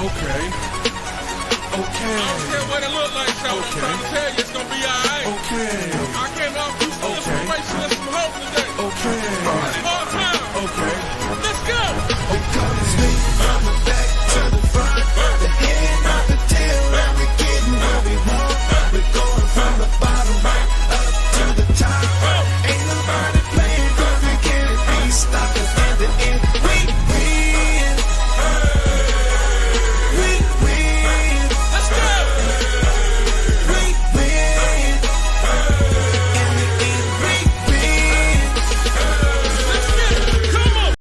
Okay. I don't care what it look like, so I'm trying to tell you it's gonna be alright. Okay. I came out with some inspiration and some hope today. Okay. It's all time. Okay. Let's go. They call it straight from the back to the front, the head, not the tail, and we're getting what we want. We're going from the bottom right up to the top. Ain't nobody playing, cause we can't be stopped. At the end, we win. We win. Let's go. We win. In the end, we win. Let's get it. Come on.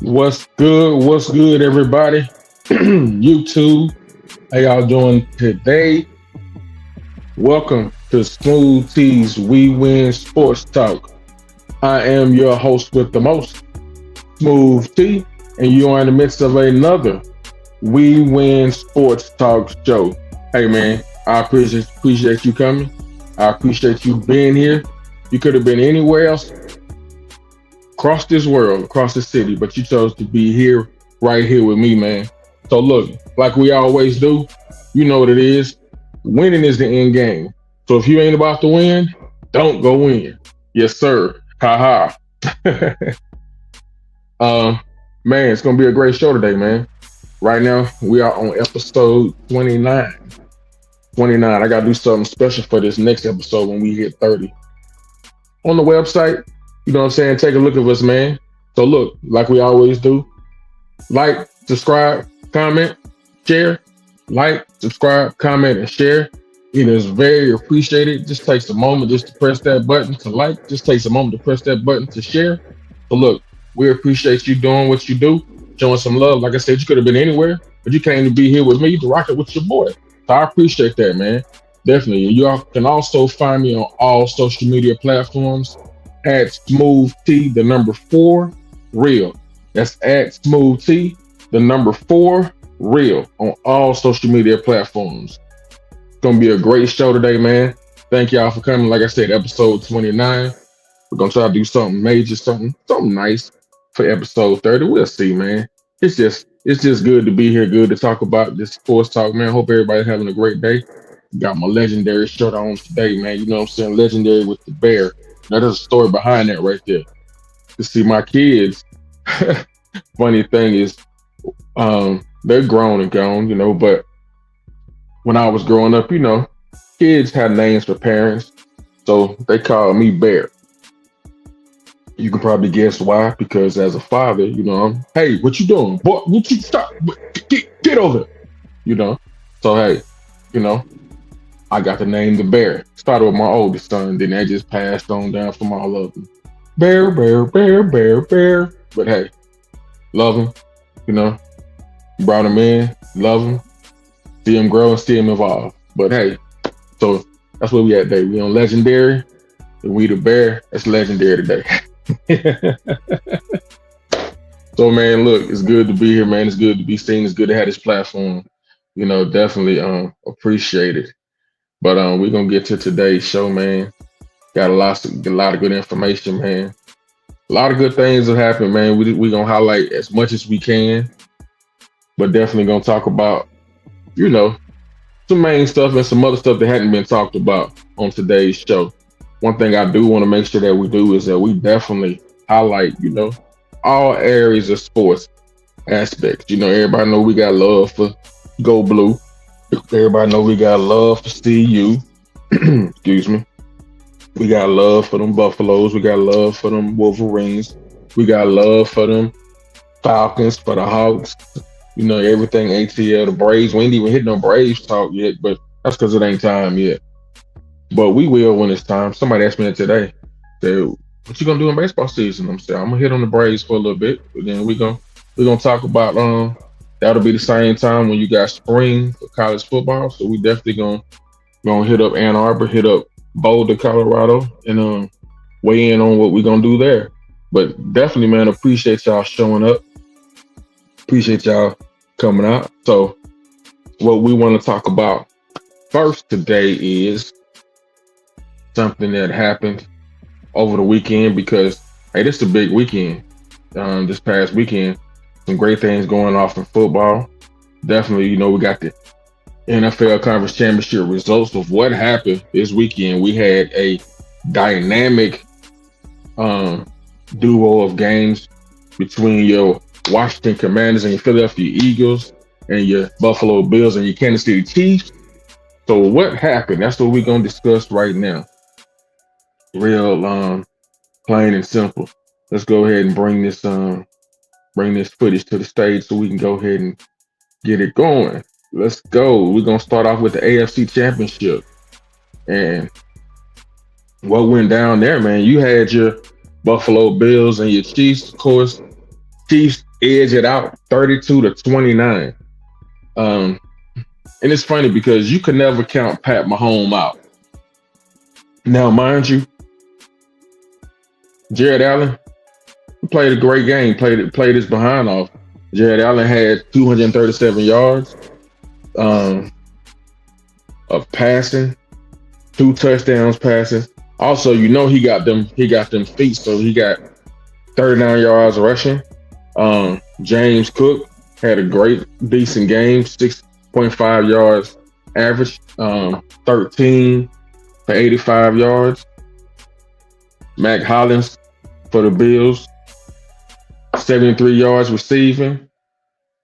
What's good? What's good, everybody? YouTube, how y'all doing today? Welcome to Smooth T's We Win Sports Talk. I am your host with the most, Smooth T, and you are in the midst of another We Win Sports Talk show. Hey man, I appreciate you coming. I appreciate you being here. You could have been anywhere else across this world, across the city, but you chose to be here, right here with me, man. So look, like we always do, you know what it is. Winning is the end game. So if you ain't about to win, don't go win. Yes, sir. Ha ha. Man, it's gonna be a great show today, man. Right now, we are on episode 29. 29. I gotta do something special for this next episode when we hit 30. On the website, you know what I'm saying? Take a look at us, man. So look, like we always do, like, subscribe, comment, share. Like, subscribe, comment, and share. It is very appreciated. Just takes a moment just to press that button to like. Just takes a moment to press that button to share. So look, we appreciate you doing what you do, showing some love. Like I said, you could have been anywhere, but you came to be here with me to rock it with your boy. So I appreciate that, man. Definitely. You all can also find me on all social media platforms at Smooth T, the number 4 real. That's at Smooth T, the number 4 real on all social media platforms. It's gonna be a great show today, man. Thank y'all for coming. Like I said, episode 29. We're gonna try to do something major, something nice for episode 30. We'll see, man. It's just good to be here, good to talk about this sports talk, man. Hope everybody's having a great day. Got my legendary shirt on today, man. You know what I'm saying? Legendary with the bear. Now there's a story behind that right there. You see, my kids, funny thing is, they're grown and gone, you know, but when I was growing up, you know, kids had names for parents, so they called me Bear. You can probably guess why, because as a father, you know, hey, what you doing? Boy, what you stop? Get over it, you know? So, hey, you know, I got the name the Bear. Started with my oldest son, then that just passed on down from all of them. Bear, bear, bear, bear, bear. But hey, love him, you know. Brought him in, love him, see him grow and see him evolve. But hey, so that's where we at today. We on legendary, and we the Bear. That's legendary today. So man, look, it's good to be here, man. It's good to be seen. It's good to have this platform. You know, definitely appreciate it. But we're gonna get to today's show, man. Got a lot of good information, man. A lot of good things have happened, man. We gonna highlight as much as we can, but definitely gonna talk about, you know, some main stuff and some other stuff that hadn't been talked about on today's show. One thing I do want to make sure that we do is that we definitely highlight, you know, all areas of sports aspects. You know, everybody know we got love for Go Blue. Everybody know we got love for CU. Excuse me. We got love for them Buffaloes. We got love for them Wolverines. We got love for them Falcons, for the Hawks. You know, everything ATL, the Braves. We ain't even hit no Braves talk yet, but that's because it ain't time yet. But we will when it's time. Somebody asked me that today. Said, what you gonna do in baseball season? I'm saying I'm gonna hit on the Braves for a little bit, but then we're gonna talk about that'll be the same time when you got spring for college football. So we definitely gonna hit up Ann Arbor, hit up Boulder, Colorado, and weigh in on what we're gonna do there. But definitely, man, appreciate y'all showing up. Appreciate y'all coming out. So what we want to talk about first today is something that happened over the weekend, because Hey, this is a big weekend. This past weekend, some great things going off in football. Definitely, we got the NFL Conference Championship results of what happened this weekend. We had a dynamic duo of games between your Washington Commanders and your Philadelphia Eagles and your Buffalo Bills and your Kansas City Chiefs. So what happened? That's what we're gonna discuss right now. Real plain and simple. Let's go ahead and bring this footage to the stage so we can go ahead and get it going. Let's go. We're gonna start off with the AFC Championship. And what went down there, man? You had your Buffalo Bills and your Chiefs, of course. Chiefs edge it out 32-29. And it's funny because you could never count Pat Mahomes out. Now, mind you, Jared Allen played a great game, played his behind off. Jared Allen had 237 yards of passing, 2 touchdowns passing. Also, he got them feet, so he got 39 yards rushing. James Cook had a decent game, 6.5 yards average, 13 for 85 yards. Mac Hollins for the Bills, 73 yards receiving.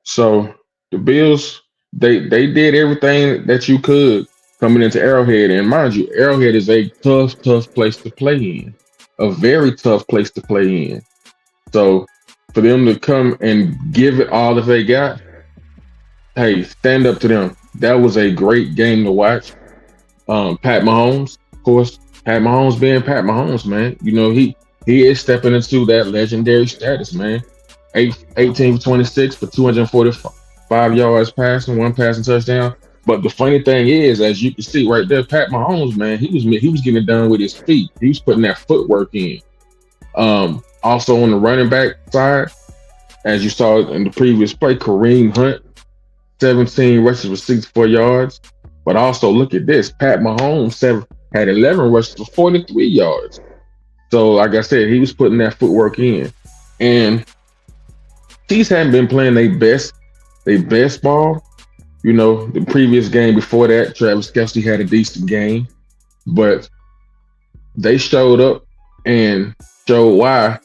So the Bills, they did everything that you could coming into Arrowhead. And mind you, Arrowhead is a tough place to play in. A very tough place to play in. So for them to come and give it all that they got, hey, stand up to them. That was a great game to watch. Pat Mahomes, of course, Pat Mahomes being Pat Mahomes, man. He is stepping into that legendary status, man. 18 for 26 for 245 yards passing, 1 passing touchdown. But the funny thing is, as you can see right there, Pat Mahomes, man, he was getting it done with his feet. He was putting that footwork in. Also on the running back side, as you saw in the previous play, Kareem Hunt, 17 rushes for 64 yards. But also look at this, Pat Mahomes had 11 rushes for 43 yards. So like I said, he was putting that footwork in. And Chiefs hadn't been playing their best ball. The previous game before that, Travis Kelce had a decent game. But they showed up and showed why.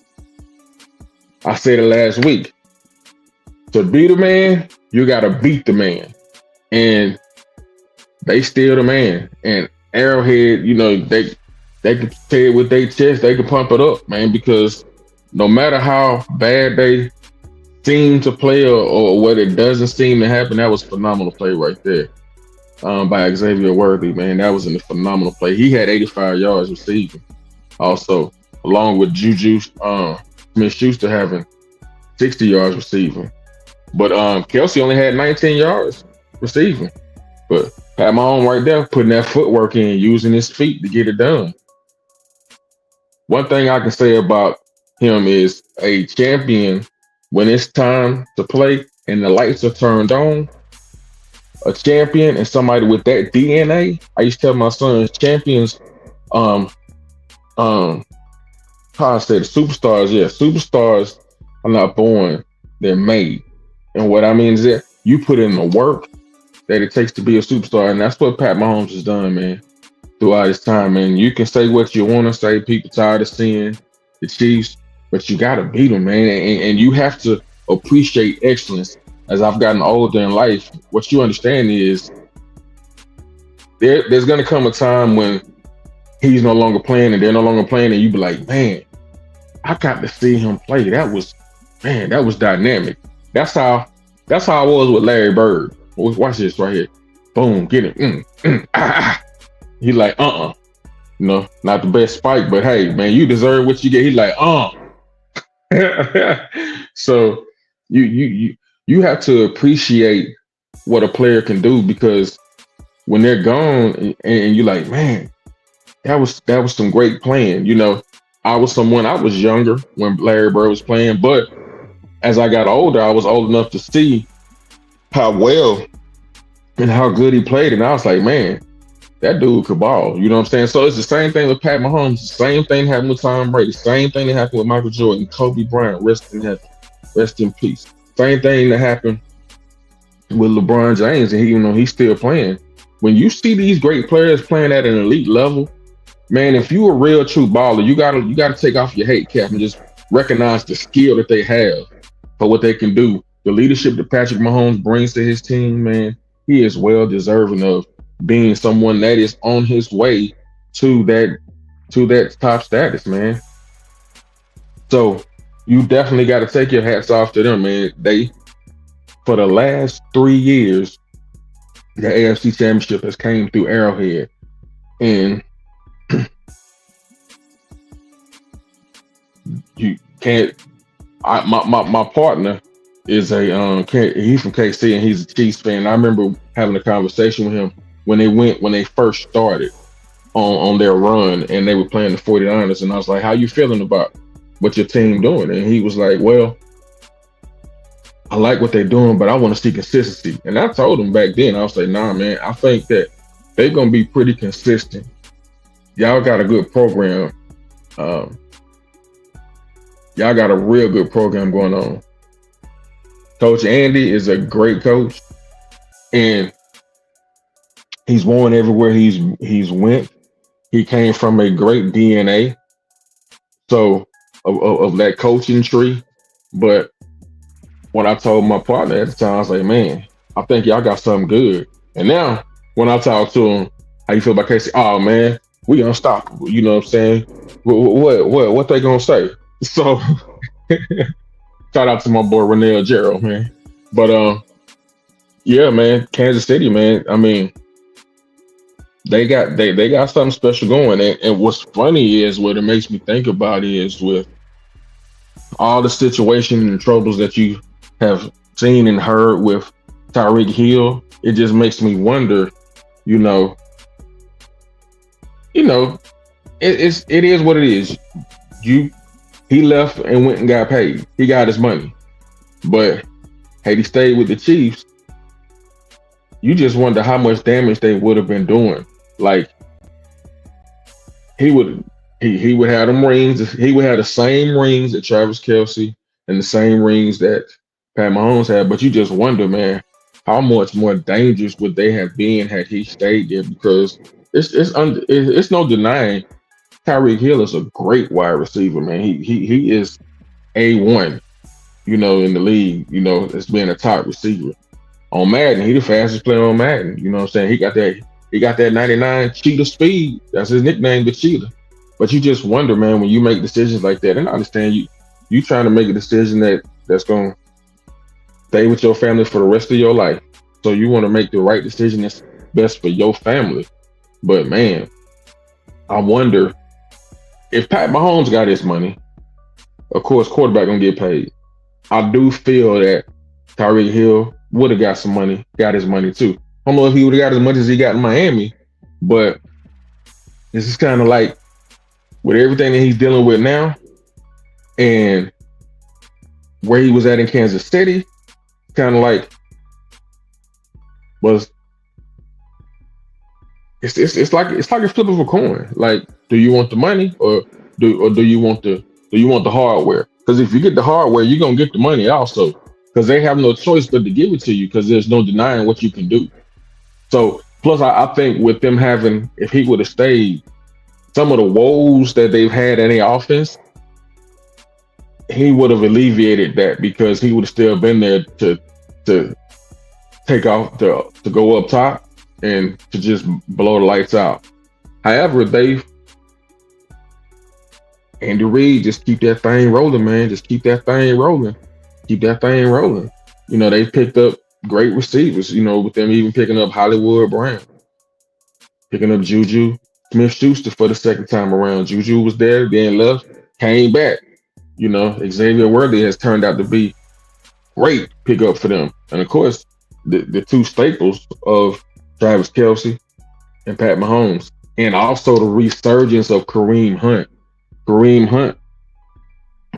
I said it last week. To beat a man, you got to beat the man. And they still the man. And Arrowhead, they can say it with their chest, they can pump it up, man, because no matter how bad they seem to play or what it doesn't seem to happen, that was a phenomenal play right there by Xavier Worthy, man. That was a phenomenal play. He had 85 yards receiving. Also, along with Juju Smith-Schuster having 60 yards receiving. But Kelce only had 19 yards receiving. But Pat Mahomes right there putting that footwork in, using his feet to get it done. One thing I can say about him is a champion, when it's time to play and the lights are turned on, a champion and somebody with that DNA. I used to tell my sons, champions, how I say the superstars, superstars are not born, they're made. And what I mean is that you put in the work that it takes to be a superstar, and that's what Pat Mahomes has done, man, throughout his time. And you can say what you want to say, people tired of seeing the Chiefs, but you got to beat them, man. And you have to appreciate excellence. As I've gotten older in life, what you understand is there's going to come a time when he's no longer playing and they're no longer playing, and you be like, man, I got to see him play. That was dynamic. That's how I was with Larry Bird. Watch this right here. Boom, get it. He like, not the best spike, but hey, man, you deserve what you get. He like, So you have to appreciate what a player can do, because when they're gone and you're like, man, that was some great playing. I was younger when Larry Bird was playing, but as I got older, I was old enough to see how well and how good he played. And I was like, man, that dude could ball. You know what I'm saying? So it's the same thing with Pat Mahomes. The same thing happened with Tom Brady. Same thing that happened with Michael Jordan, Kobe Bryant. Rest in heaven. Rest in peace. Same thing that happened with LeBron James, and he's still playing. When you see these great players playing at an elite level, man, if you a real true baller, you gotta take off your hate cap and just recognize the skill that they have for what they can do. The leadership that Patrick Mahomes brings to his team, man, he is well deserving of being someone that is on his way to that top status, man. So you definitely got to take your hats off to them, man. They, for the last 3 years, the AFC Championship has came through Arrowhead, and you can't. My partner is he's from KC and he's a Chiefs fan. I remember having a conversation with him when they first started on their run and they were playing the 49ers, and I was like, how you feeling about what your team doing? And he was like, well, I like what they're doing, but I want to see consistency. And I told him back then, I was like, nah, man, I think that they're going to be pretty consistent. Y'all got a good program. Y'all got a real good program going on. Coach Andy is a great coach, and he's won everywhere he's went. He came from a great DNA, so of that coaching tree. But when I told my partner at the time, I was like, man, I think y'all got something good. And now when I talk to him, how you feel about Casey? Oh man, we unstoppable. You know what I'm saying? What they gonna say? So shout out to my boy Renell Gerald, man. But yeah, man, Kansas City, man. I mean, they got something special going. And what's funny is what it makes me think about is with all the situation and the troubles that you have seen and heard with Tyreek Hill, it just makes me wonder, it is what it is. He left and went and got paid. He got his money. But had he stayed with the Chiefs, you just wonder how much damage they would have been doing. Like he would have them rings. He would have the same rings that Travis Kelce and the same rings that Pat Mahomes had. But you just wonder, man, how much more dangerous would they have been had he stayed there? Because it's no denying Tyreek Hill is a great wide receiver, man. He is A1, in the league, as being a top receiver. On Madden, he the fastest player on Madden. You know what I'm saying? He got that 99 cheetah speed. That's his nickname, the cheetah. But you just wonder, man, when you make decisions like that, and I understand you trying to make a decision that's gonna stay with your family for the rest of your life. So you want to make the right decision that's best for your family. But man, I wonder if Pat Mahomes got his money, of course, quarterback gonna get paid. I do feel that Tyreek Hill would have got his money too. I don't know if he would have got as much as he got in Miami, but this is kind of like with everything that he's dealing with now and where he was at in Kansas City, kind of like it's like a flip of a coin. Like, do you want the money or do you want the hardware? Because if you get the hardware, you're gonna get the money also. Because they have no choice but to give it to you because there's no denying what you can do. So plus I think with them having, if he would have stayed, some of the woes that they've had in their offense, he would have alleviated that because he would have still been there to take off to go up top and to just blow the lights out. However, Andy Reid, just keep that thing rolling, man. Just keep that thing rolling. Keep that thing rolling. They picked up great receivers, with them even picking up Hollywood Brown, picking up Juju Smith-Schuster for the second time around. Juju was there, then left, came back. Xavier Worthy has turned out to be great pickup for them. And of course, the two staples of Travis Kelce and Pat Mahomes, and also the resurgence of Kareem Hunt.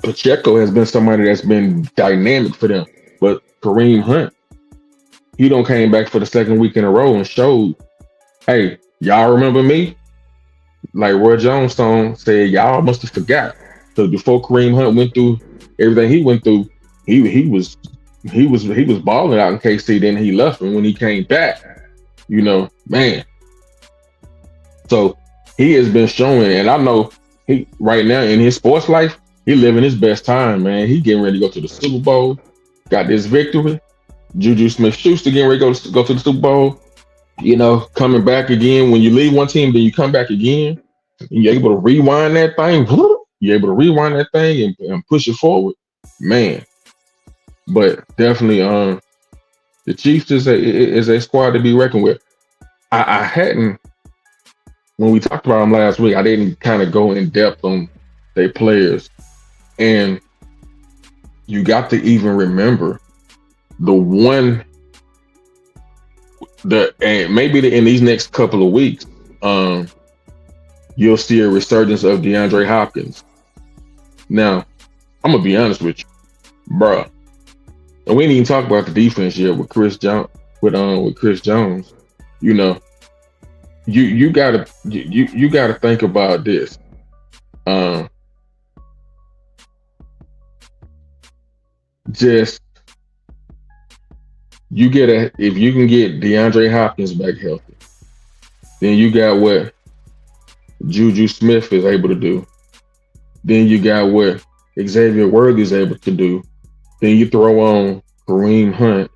Pacheco has been somebody that's been dynamic for them, but Kareem Hunt, he don't came back for the second week in a row and showed, hey, Y'all remember me? Like Roy Jones song said, y'all must have forgot. Because before Kareem Hunt went through everything he went through, he was balling out in KC. Then he left, and when he came back, man. So he has been showing, and I know he right now in his sports life, he living his best time, man. He getting ready to go to the Super Bowl, got this victory. Juju Smith-Schuster getting ready to go to the Super Bowl. Coming back again. When you leave one team, then you come back again. And you're able to rewind that thing. You're able to rewind that thing and push it forward, man. But definitely, the Chiefs is a squad to be reckoned with. I hadn't, when we talked about them last week, I didn't kind of go in depth on their players, and you got to even remember the one and maybe in these next couple of weeks, you'll see a resurgence of DeAndre Hopkins. Now, I'm gonna be honest with you, bruh. And we didn't even talk about the defense yet with Chris Jones. With Chris Jones, you gotta think about this. Just if you can get DeAndre Hopkins back healthy, then you got what Juju Smith is able to do. Then you got what Xavier Worthy is able to do. Then you throw on Kareem Hunt.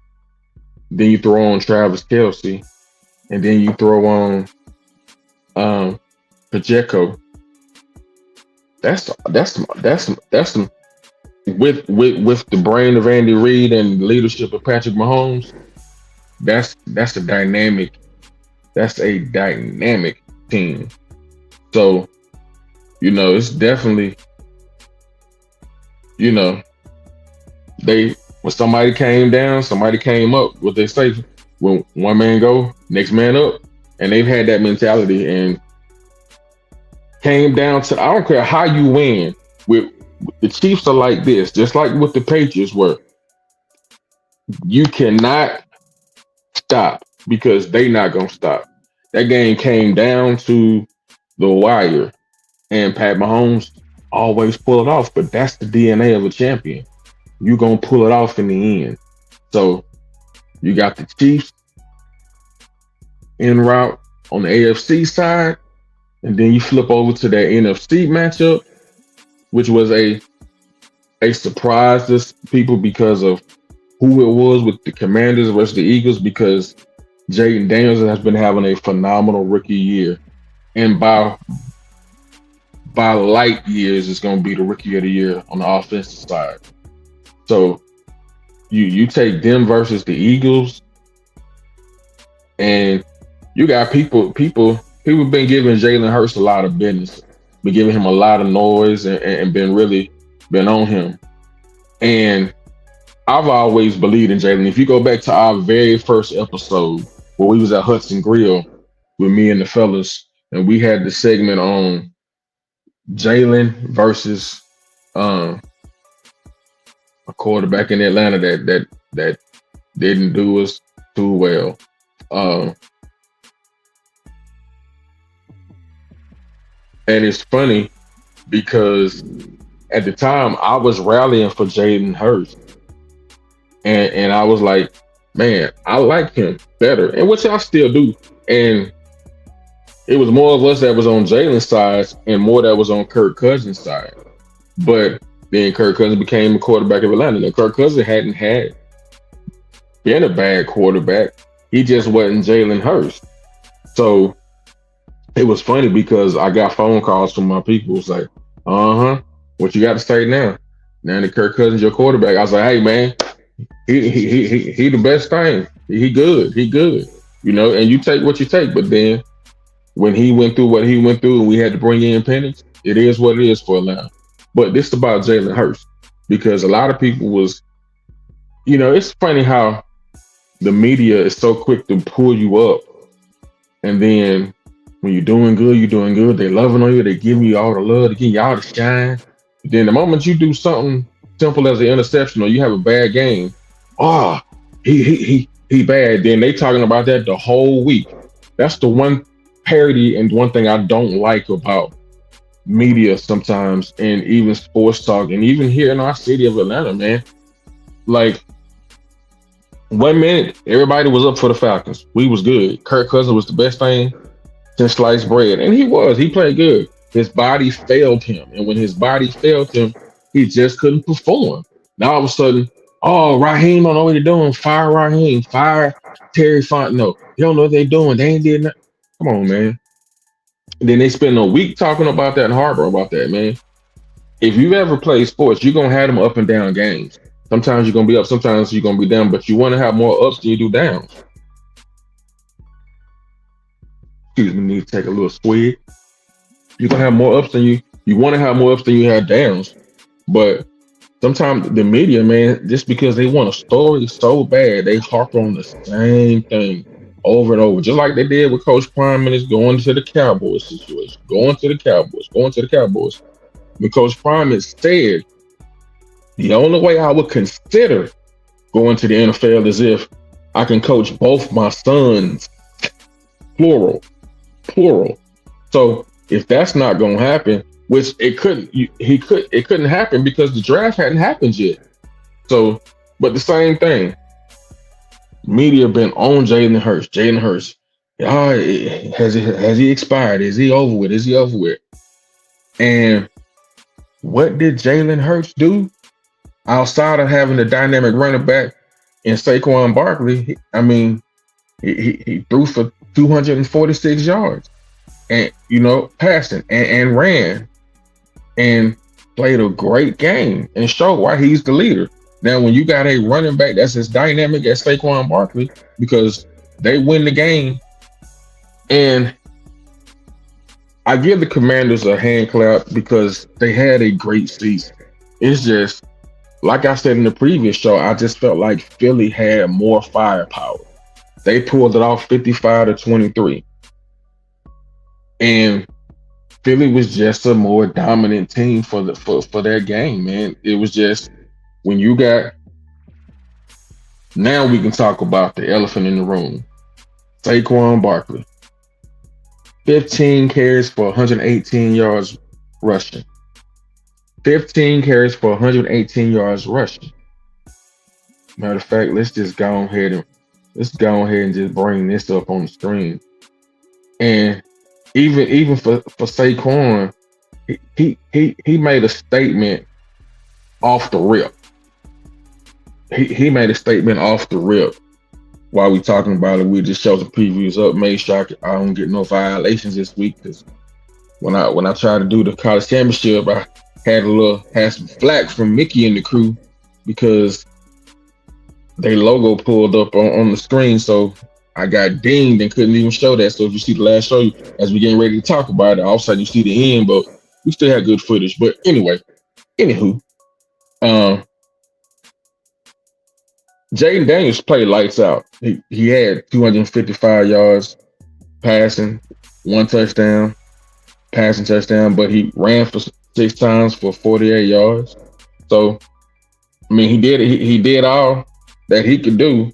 Then you throw on Travis Kelce, and then you throw on Pacheco. That's some with the brain of Andy Reid and the leadership of Patrick Mahomes. That's a dynamic team. So, it's definitely, when somebody came down, somebody came up. What they say, when one man go, next man up, and they've had that mentality and came down to, I don't care how you win. With the Chiefs are like this, just like what the Patriots were. You cannot stop because they not gonna stop. That game came down to the wire, and Pat Mahomes always pull it off. But that's the DNA of a champion. You're gonna pull it off in the end. So you got the Chiefs en route on the AFC side, and then you flip over to that NFC matchup, which was a surprise to people because of who it was with the Commanders versus the Eagles, because Jaden Daniels has been having a phenomenal rookie year. And by light years, it's going to be the rookie of the year on the offensive side. So you take them versus the Eagles, and you got people been giving Jalen Hurts a lot of business, been giving him a lot of noise, and been on him. And I've always believed in Jalen. If you go back to our very first episode where we was at Hudson Grill with me and the fellas, and we had the segment on Jalen versus a quarterback in Atlanta that didn't do us too well. And it's funny because at the time I was rallying for Jalen Hurts. And I was like, man, I like him better. And which I still do. And it was more of us that was on Jalen's side and more that was on Kirk Cousins' side. But then Kirk Cousins became the quarterback of Atlanta. Now, Kirk Cousins hadn't been a bad quarterback. He just wasn't Jalen Hurts. So it was funny because I got phone calls from my people. It's like, what you got to say now? Now that Kirk Cousins your quarterback. I was like, hey man, he the best thing. He good. And you take what you take. But then when he went through what he went through and we had to bring in Penix, it is what it is for Atlanta. But this is about Jalen Hurts, because a lot of people was, it's funny how the media is so quick to pull you up, and then when you're doing good, they loving on you, they giving you all the love, they giving you all the shine. Then the moment you do something simple as an interception or you have a bad game, he bad. Then they talking about that the whole week. That's the one parody, and one thing I don't like about media sometimes, and even sports talk, and even here in our city of Atlanta, man. Like 1 minute, everybody was up for the Falcons. We was good. Kirk Cousins was the best thing since sliced bread, and he was. He played good. His body failed him, and when his body failed him, he just couldn't perform. Now all of a sudden, oh, Raheem don't know what they're doing. Fire Raheem. Fire Terry Font. No, they don't know what they're doing. They ain't did nothing. Come on, man. And then they spend a week talking about that and harbor about that, man. If you've ever played sports, you're gonna have them up and down games. Sometimes you're gonna be up, sometimes you're gonna be down, but you want to have more ups than you do downs. Excuse me, need to take a little swig. You're gonna have more ups than you want to have more ups than you have downs. But sometimes the media, man, just because they want a story so bad, they harp on the same thing over and over, just like they did with Coach Prime and his going to the Cowboys situation, going to the Cowboys. When Coach Prime has said the only way I would consider going to the NFL is if I can coach both my sons, plural. So if that's not going to happen, which it couldn't happen because the draft hadn't happened yet. So, but the same thing, media been on Jalen Hurts. Has he expired? Is he over with? And what did Jalen Hurts do outside of having a dynamic running back in Saquon Barkley? He threw for 246 yards, and passing and ran, and played a great game and showed why he's the leader. Now, when you got a running back that's as dynamic as Saquon Barkley, because they win the game, and I give the Commanders a hand clap because they had a great season. It's just, like I said in the previous show, I just felt like Philly had more firepower. They pulled it off 55-23. And Philly was just a more dominant team for their game, man. It was just, when you got, now we can talk about the elephant in the room. Saquon Barkley, 15 carries for 118 yards rushing. 15 carries for 118 yards rushing. Matter of fact, let's go ahead and just bring this up on the screen. And even for Saquon, he made a statement off the rip. He made a statement off the rip. While we talking about it, we just show the previews up. Made sure I don't get no violations this week, because when I tried to do the college championship, I had some flack from Mickey and the crew because their logo pulled up on the screen, so I got dinged and couldn't even show that. So if you see the last show, as we getting ready to talk about it, all of a sudden you see the end, but we still had good footage. But anyway, Jaden Daniels played lights out. He had 255 yards passing, 1 touchdown, passing touchdown, but he ran for 6 times for 48 yards. So, he did all that he could do.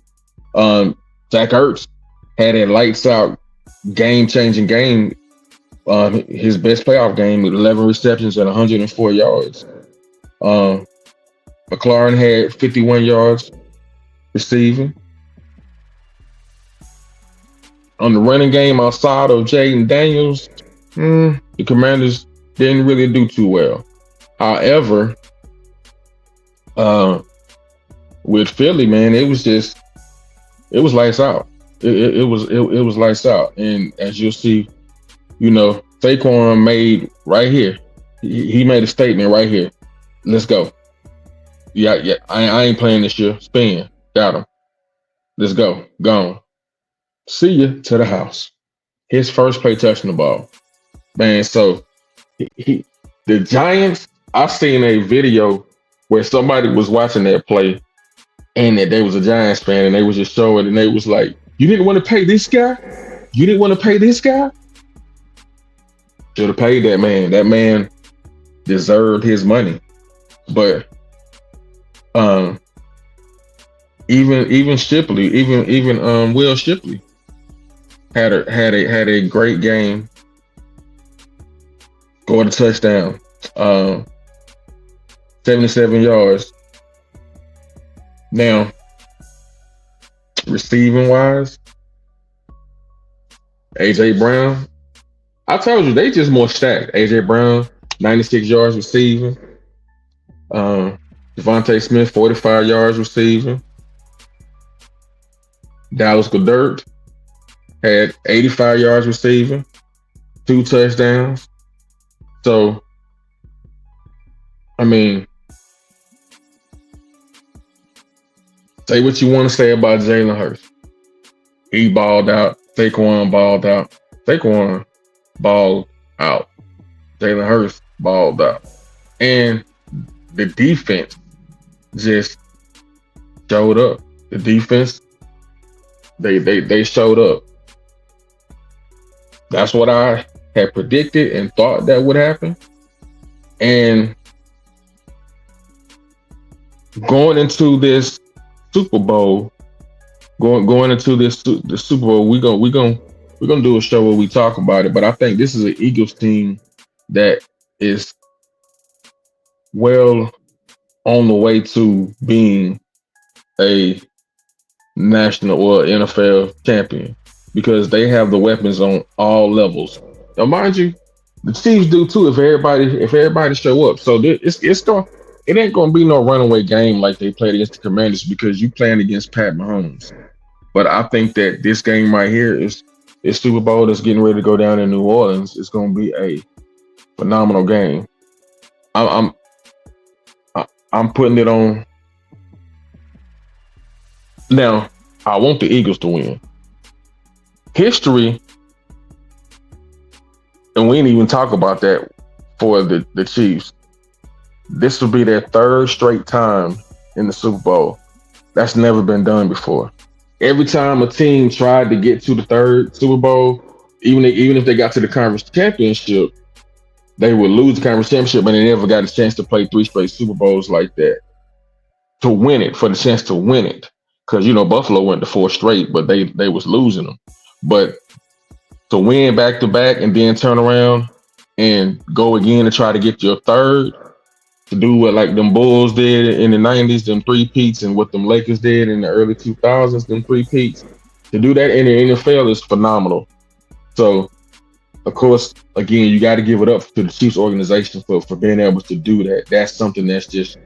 Zach Ertz had a lights out, game-changing game, his best playoff game with 11 receptions and 104 yards. McLaurin had 51 yards receiving. On the running game outside of Jaden Daniels, the Commanders didn't really do too well. However, with Philly, man, it was lights out. It was lights out. And as you'll see, Saquon made right here. He made a statement right here. Let's go. Yeah. I ain't playing this year. Spin. Got him. Let's go. Gone. See ya to the house. His first play touching the ball. Man, so the Giants, I seen a video where somebody was watching that play and that they was a Giants fan and they was just showing, and they was like, you didn't want to pay this guy? You didn't want to pay this guy? Should have paid that man. That man deserved his money. But even Shipley, even Will Shipley Had a great game. Scored a touchdown. 77 yards. Now, receiving wise, AJ Brown. I told you they just more stacked. AJ Brown, 96 yards receiving. Devontae Smith, 45 yards receiving. Dallas Goedert had 85 yards receiving, 2 touchdowns. So, I mean, say what you want to say about Jalen Hurts. He balled out. Saquon balled out. Saquon balled out. Jalen Hurts balled out. And the defense just showed up. The defense, they showed up. That's what I had predicted and thought that would happen. And going into this Super Bowl, going into the Super Bowl, we're gonna do a show where we talk about it. But I think this is an Eagles team that is well on the way to being a national or NFL champion because they have the weapons on all levels. Now, mind you, the Chiefs do too if everybody show up. So it ain't gonna be no runaway game like they played against the Commanders because you playing against Pat Mahomes. But I think that this game right here is Super Bowl that's getting ready to go down in New Orleans. It's gonna be a phenomenal game. I'm putting it on. Now, I want the Eagles to win. History, and we didn't even talk about that for the Chiefs. This will be their 3rd straight time in the Super Bowl. That's never been done before. Every time a team tried to get to the 3rd Super Bowl, even if they got to the conference championship, they would lose the conference championship, and they never got a chance to play 3 straight Super Bowls like that to win it, for the chance to win it. Because, Buffalo went to 4 straight, but they was losing them. But to win back-to-back and then turn around and go again and try to get your 3rd, to do what like them Bulls did in the 90s, them 3-peats, and what them Lakers did in the early 2000s, them 3-peats, to do that in the NFL is phenomenal. So, of course, again, you got to give it up to the Chiefs organization for being able to do that. That's something that's just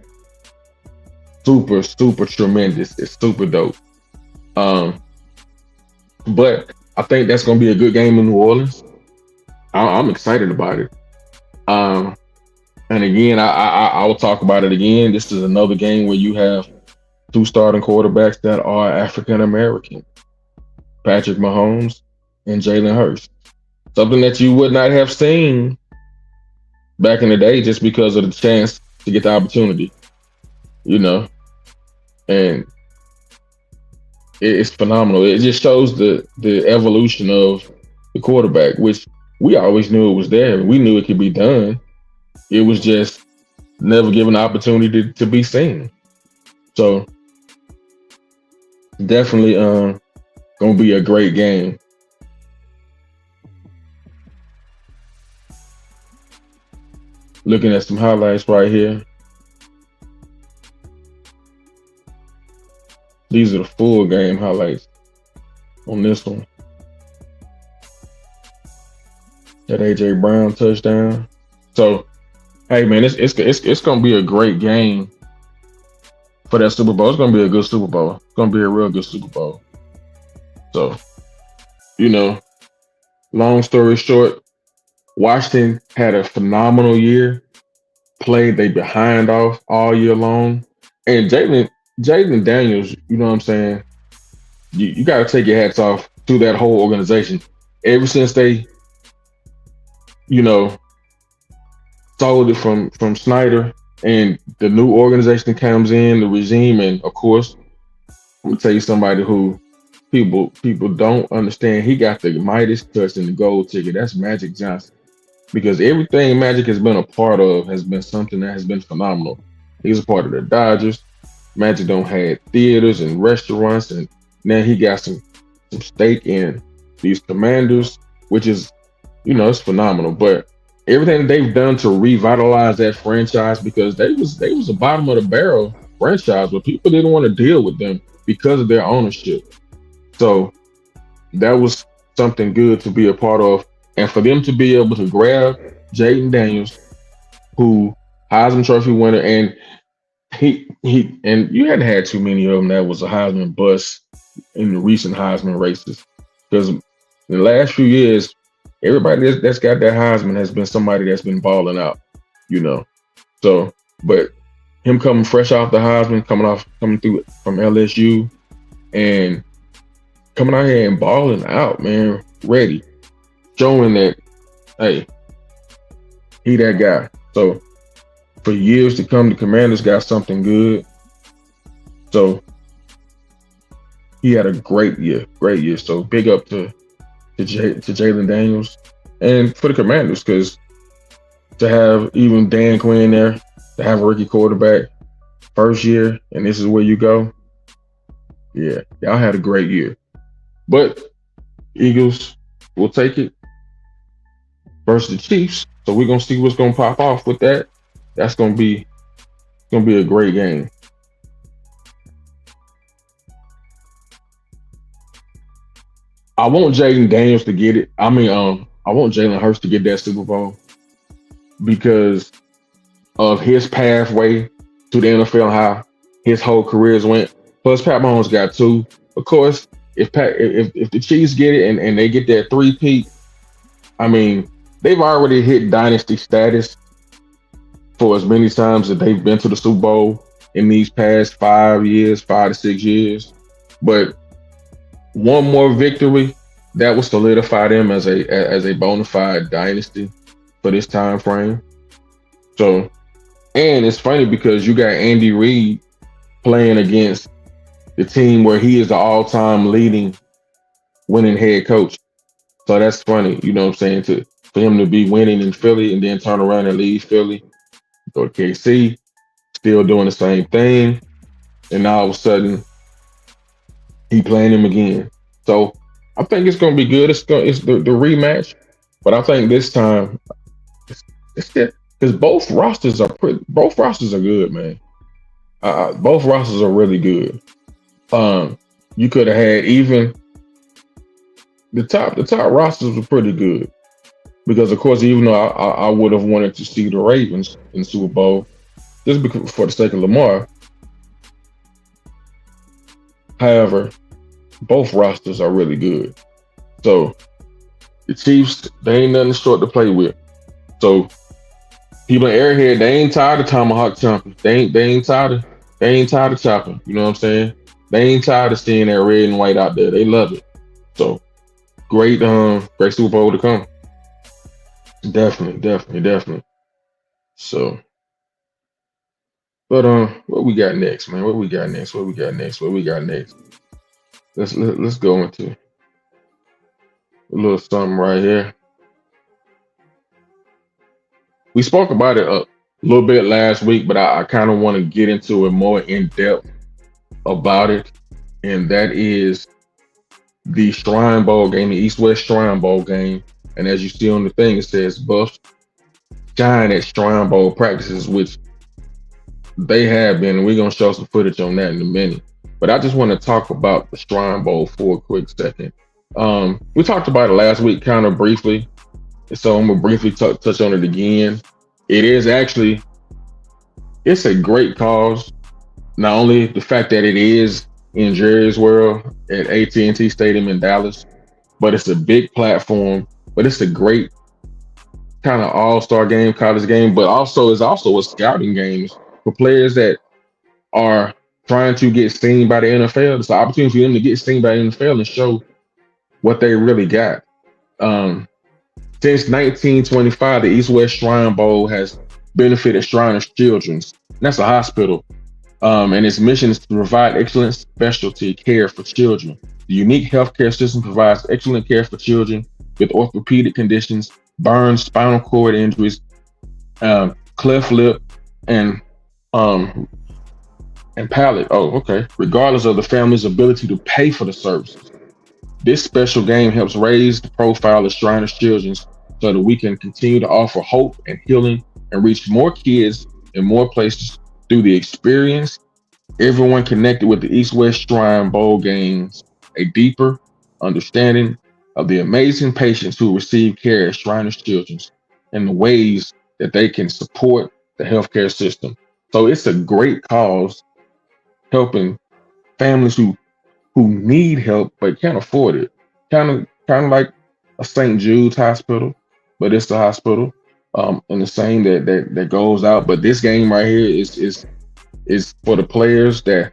super, super tremendous. It's super dope. But I think that's going to be a good game in New Orleans. I'm excited about it. And again, I will talk about it again. This is another game where you have 2 starting quarterbacks that are African American, Patrick Mahomes and Jalen Hurts. Something that you would not have seen back in the day just because of the chance to get the opportunity, and it's phenomenal. It just shows the evolution of the quarterback, which we always knew it was there. We knew it could be done. It was just never given the opportunity to be seen. So definitely gonna be a great game. Looking at some highlights right here. These are the full game highlights on this one. That AJ Brown touchdown. So, hey man, it's gonna be a great game for that Super Bowl. It's gonna be a good Super Bowl. It's gonna be a real good Super Bowl. So, long story short, Washington had a phenomenal year. Played they behind off all year long, and Jaden Daniels, you know what I'm saying? You got to take your hats off to that whole organization. Ever since they, sold it from Snyder and the new organization comes in, the regime, and of course, I'm gonna tell you somebody who people don't understand. He got the Midas touch and the gold ticket. That's Magic Johnson. Because everything Magic has been a part of has been something that has been phenomenal. He's a part of the Dodgers. Magic don't had theaters and restaurants, and now he got some stake in these Commanders, which is, it's phenomenal. But everything they've done to revitalize that franchise, because they was a bottom of the barrel franchise, but people didn't want to deal with them because of their ownership. So that was something good to be a part of, and for them to be able to grab Jaden Daniels, who Heisman Trophy winner, and he and you hadn't had too many of them that was a Heisman bust in the recent Heisman races, because in the last few years, everybody that's got that Heisman has been somebody that's been balling out, So, but him coming fresh off the Heisman, coming through from LSU, and coming out here and balling out, man, ready, showing that, hey, he that guy. So for years to come, the Commanders got something good. So he had a great year. So big up to Jalen Daniels and for the Commanders, because to have even Dan Quinn there, to have a rookie quarterback first year, and this is where you go. Yeah, y'all had a great year. But Eagles will take it versus the Chiefs. So we're gonna see what's gonna pop off with that. That's gonna be a great game. I want Jaden Daniels to get it. I want Jalen Hurts to get that Super Bowl because of his pathway to the NFL and how his whole careers went. Plus, Pat Mahomes got two. Of course, if the Chiefs get it and they get that three-peat, they've already hit dynasty status for as many times that they've been to the Super Bowl in these past 5 to 6 years. But one more victory that will solidify them as a bona fide dynasty for this time frame. So, and it's funny because you got Andy Reid playing against the team where he is the all-time leading winning head coach. So that's funny, for him to be winning in Philly and then turn around and leave Philly, go to KC, still doing the same thing, and now all of a sudden he playing him again. So I think it's going to be good. It's the rematch, but I think this time it's because both rosters are good, man. Both rosters are really good. You could have had even the top rosters were pretty good, because of course, even though I would have wanted to see the Ravens in the Super Bowl just because, for the sake of Lamar. However, both rosters are really good. So the Chiefs, they ain't nothing short to play with. So people in Airhead, they ain't tired of tomahawk chopping. They ain't tired of chopping. You know what I'm saying? They ain't tired of seeing that red and white out there. They love it. So great Super Bowl to come. Definitely. So, but what we got next, man? What we got next? Let's go into a little something right here. We spoke about it a little bit last week, but I kind of want to get into it more in depth about it, and that is the Shrine Bowl game, the East-West Shrine Bowl game. And as you see on the thing, it says Buffs shine at Shrine Bowl practices, which they have been, and we're going to show some footage on that in a minute. But I just want to talk about the Shrine Bowl for a quick second. We talked about it last week kind of briefly, so I'm going to briefly touch on it again. It's a great cause. Not only the fact that it is in Jerry's World at AT&T Stadium in Dallas, but it's a big platform, but it's a great kind of all-star game, college game, but it's also a scouting game for players that are trying to get seen by the NFL. It's an opportunity for them to get seen by the NFL and show what they really got. Since 1925, the East-West Shrine Bowl has benefited Shriners Children's. And that's a hospital. And its mission is to provide excellent specialty care for children. The unique healthcare system provides excellent care for children with orthopedic conditions, burns, spinal cord injuries, cleft lip, and palate. Oh, okay. Regardless of the family's ability to pay for the services. This special game helps raise the profile of Shriners Children so that we can continue to offer hope and healing and reach more kids in more places through the experience. Everyone connected with the East West Shrine Bowl gains a deeper understanding of the amazing patients who receive care at Shriners Children's and the ways that they can support the healthcare system. So it's a great cause helping families who need help but can't afford it. Kind of like a St. Jude's hospital, but it's the hospital. And the saying that goes out. But this game right here is for the players that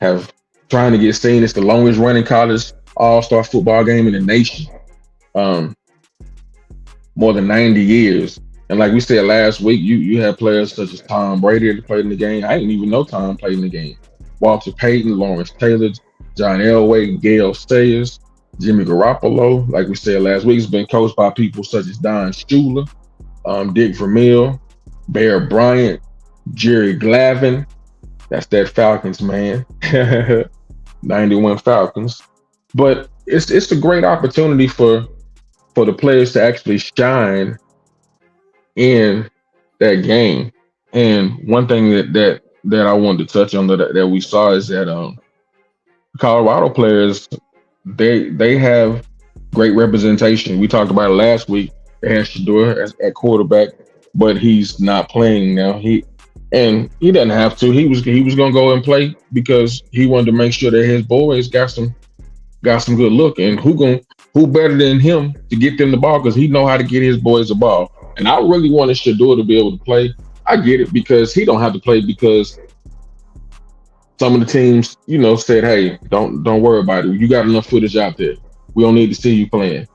have trying to get seen. It's the longest running college all-star football game in the nation. More than 90 years. And like we said last week, you have players such as Tom Brady that played in the game. I didn't even know Tom played in the game. Walter Payton, Lawrence Taylor, John Elway, Gail Sayers, Jimmy Garoppolo. Like we said last week, he's been coached by people such as Don Shula, Dick Vermeil, Bear Bryant, Jerry Glavin. That's that Falcons man. 91 Falcons. But it's a great opportunity for the players to actually shine in that game. And one thing that I wanted to touch on that we saw is that Colorado players they have great representation. We talked about it last week. They had Shador at quarterback, but he's not playing now. He doesn't have to. He was gonna go and play because he wanted to make sure that his boys got some good look. And who better than him to get them the ball, because he know how to get his boys the ball. And I really wanted Shador to be able to play. I get it because he don't have to play because some of the teams, said, hey, don't worry about it. You got enough footage out there. We don't need to see you playing.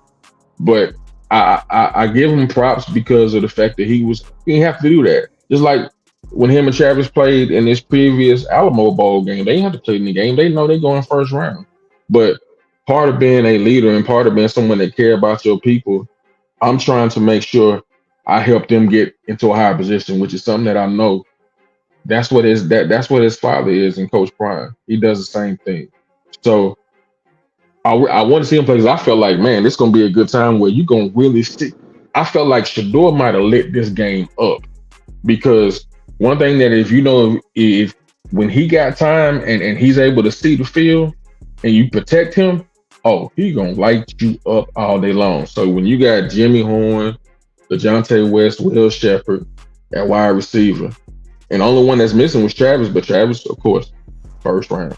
But I give him props because of the fact that he didn't have to do that. Just like when him and Travis played in this previous Alamo Bowl game, they didn't have to play in the game. They know they're going first round. But part of being a leader and part of being someone that care about your people, I'm trying to make sure I help them get into a higher position, which is something that I know. That's what his father is in Coach Prime. He does the same thing. So I want to see him play because I felt like, man, this is going to be a good time where you're going to really see. I felt like Shador might have lit this game up because one thing that if when he got time and he's able to see the field and you protect him, he going to light you up all day long. So when you got Jimmy Horn, DeJounte West, Will Shepherd at wide receiver, and the only one that's missing was Travis, but Travis, of course, first round.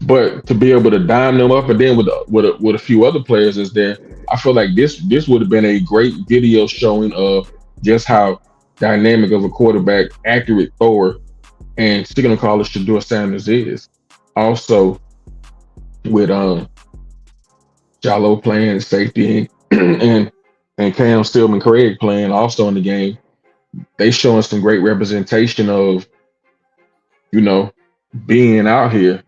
But to be able to dime them up, and then with a few other players is there, I feel like this would have been a great video showing of just how dynamic of a quarterback, accurate thrower, and signal caller Shador Sanders is. Also, with Jallo playing safety and Cam Stillman Craig playing also in the game, they showing some great representation of, being out here.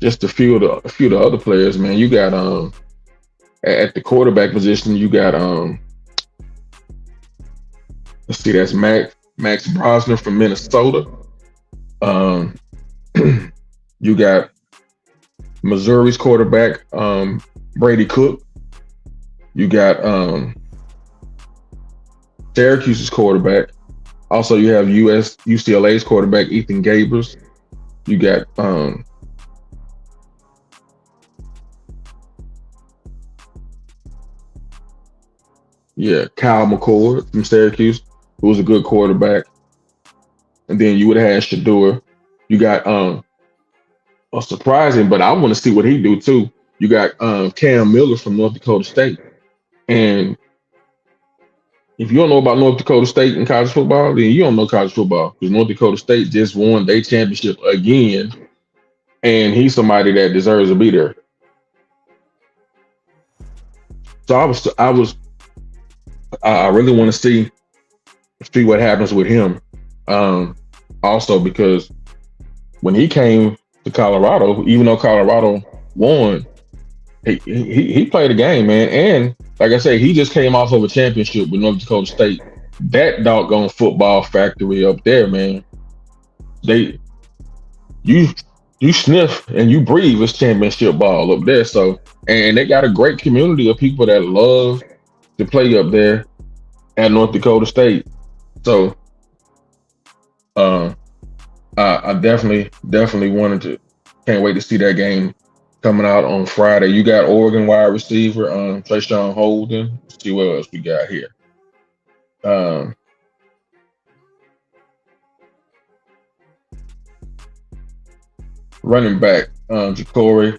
Just a few of the other players, man. You got at the quarterback position, you got let's see, that's Max Brosner from Minnesota. You got Missouri's quarterback, Brady Cook. You got Syracuse's quarterback. Also, you have UCLA's quarterback, Ethan Gabers. You got Kyle McCord from Syracuse, who was a good quarterback. And then you would have had Shador. You got surprising, but I want to see what he do too. You got Cam Miller from North Dakota State. And if you don't know about North Dakota State in college football, then you don't know college football, because North Dakota State just won their championship again, and he's somebody that deserves to be there. So I really want to see what happens with him. Also, because when he came to Colorado, even though Colorado won, he played a game, man. And like I say, he just came off of a championship with North Dakota State. That doggone football factory up there, man. You you sniff and you breathe, it's championship ball up there. So, and they got a great community of people that love to play up there at North Dakota State. So, uh, I definitely wanted to. Can't wait to see that game coming out on Friday. You got Oregon wide receiver, Trayshawn Holden. Let's see what else we got here. Running back, Ja'Cory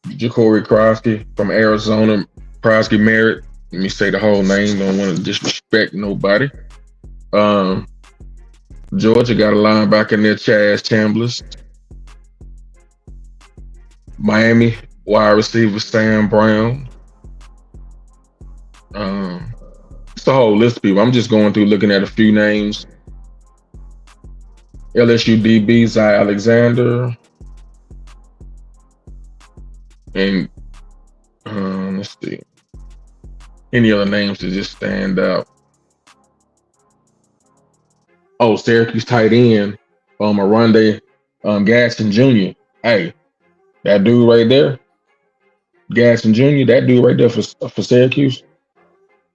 Krosky from Arizona. Krosky Merritt. Let me say the whole name. Don't want to disrespect nobody. Georgia got a linebacker in there, Chaz Chambliss. Miami wide receiver Sam Brown. It's a whole list of people. I'm just going through looking at a few names. LSU DB Zy Alexander. And let's see. Any other names that just stand out? Oh, Syracuse tight end, Aronde Gaston Jr. Hey, that dude right there, Gaston Jr. That dude right there for Syracuse.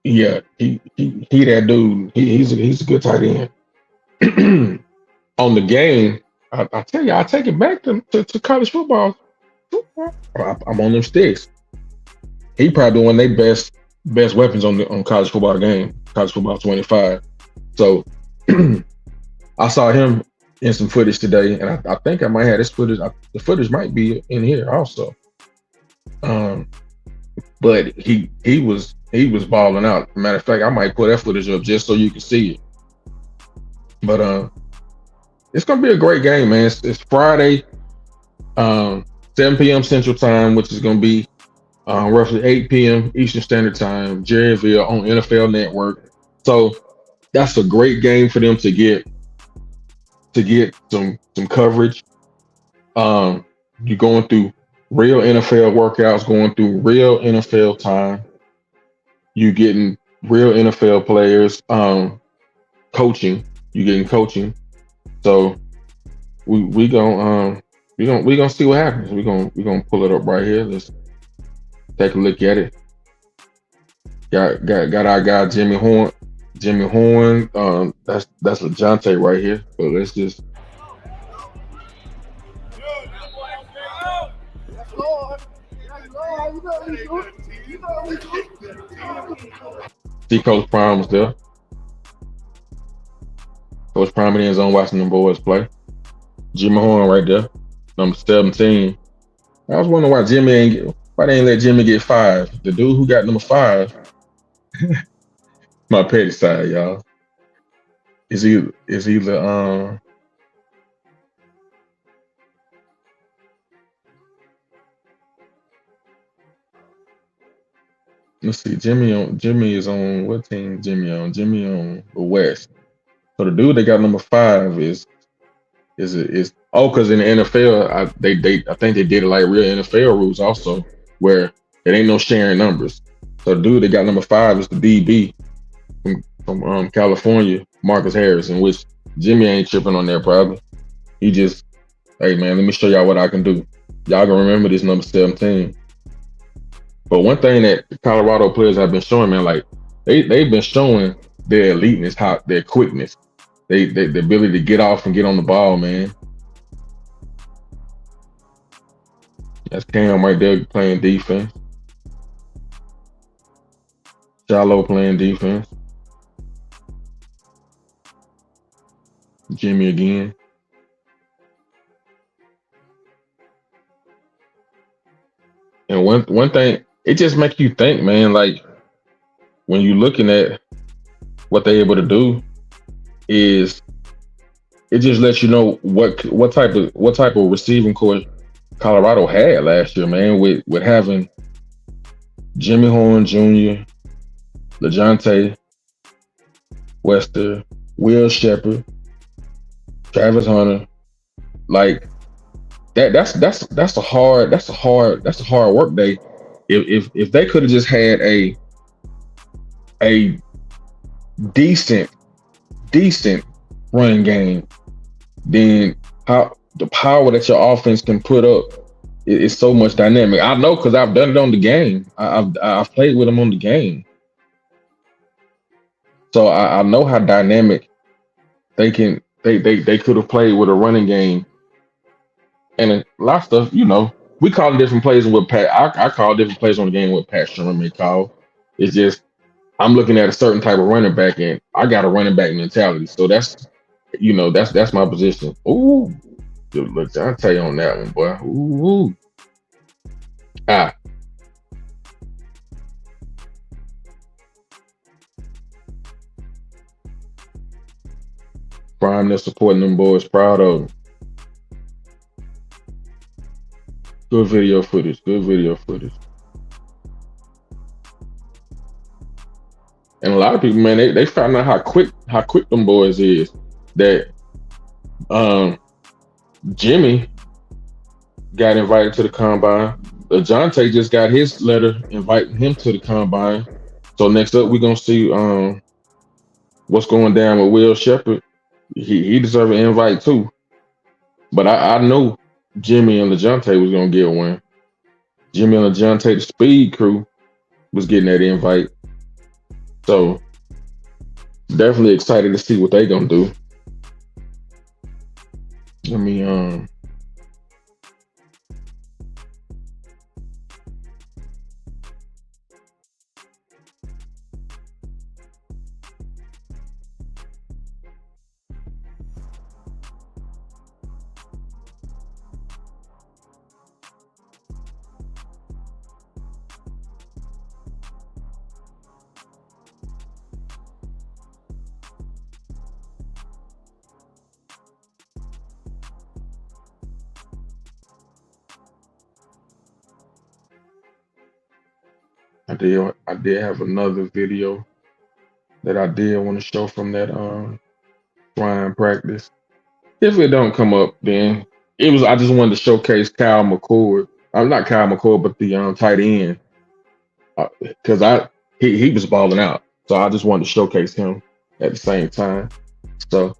Yeah, he that dude. He's a good tight end. On the game, I tell you, I take it back to college football. I'm on them sticks. He probably one of their best weapons on college football game, college football 25. So I saw him in some footage today, and I think I might have this footage. The footage might be in here also. But he was balling out. Matter of fact, I might put that footage up just so you can see it. But it's gonna be a great game, man. It's Friday, 7 p.m. Central Time, which is gonna be roughly 8 p.m. Eastern Standard Time, Jerryville on NFL Network. So that's a great game for them to get some coverage. You're going through real NFL workouts, going through real NFL time. You getting real NFL players coaching. You getting coaching. So we gonna see what happens. We gonna pull it up right here. Let's take a look at it. Got our guy Jimmy Horn. That's LeJohntay right here. So let's just see Coach Prime was there. Coach Prime in his own watching them boys play. Jimmy Horn right there, number 17. I was wondering why they ain't let Jimmy get 5. The dude who got number 5, my petty side, y'all. Is either let's see, Jimmy is on what team Jimmy on? Jimmy on the West. So the dude that got number 5 is because in the NFL, I think they did it like real NFL rules also, where it ain't no sharing numbers. So the dude that got number 5 is the DB from California, Marcus Harrison, which Jimmy ain't tripping on that probably. He just, hey man, let me show y'all what I can do. Y'all gonna remember this number 17. But one thing that the Colorado players have been showing, man, like they've been showing their eliteness, their quickness, the ability to get off and get on the ball, man. That's Cam right there playing defense. Shallow playing defense. Jimmy again. And one thing, it just makes you think, man, like when you're looking at what they're able to do, is it just lets you know what type of receiving core Colorado had last year, man, with having Jimmy Horn Jr., LeJohntay Wester, Will Shepherd, Travis Hunter, like that's a hard work day. If they could have just had a decent running game, then how the power that your offense can put up is so much dynamic. I know because I've done it on the game. I've played with them on the game, so I know how dynamic they can. They could have played with a running game and a lot of stuff. We call it different plays with Pat. I call different plays on the game with Pat Sherman call. It's just I'm looking at a certain type of running back, and I got a running back mentality. So that's my position. Ooh, look, I'll tell you on that one, boy. Ooh, ah, prime, they're supporting them boys. Proud of them. Good video footage. Good video footage. And a lot of people, man, they found out how quick them boys is. That Jimmy got invited to the combine. DeJounte just got his letter inviting him to the combine. So next up, we're gonna see what's going down with Will Shepherd. He deserves an invite too. But I know Jimmy and DeJounte was gonna get one. Jimmy and DeJounte, the Speed Crew, was getting that invite. So definitely excited to see what they gonna do. Let me I did have another video that I did want to show from that flying practice. If it don't come up, then I just wanted to showcase Kyle McCord. I'm not Kyle McCord, but the tight end, because he was balling out. So I just wanted to showcase him at the same time. So,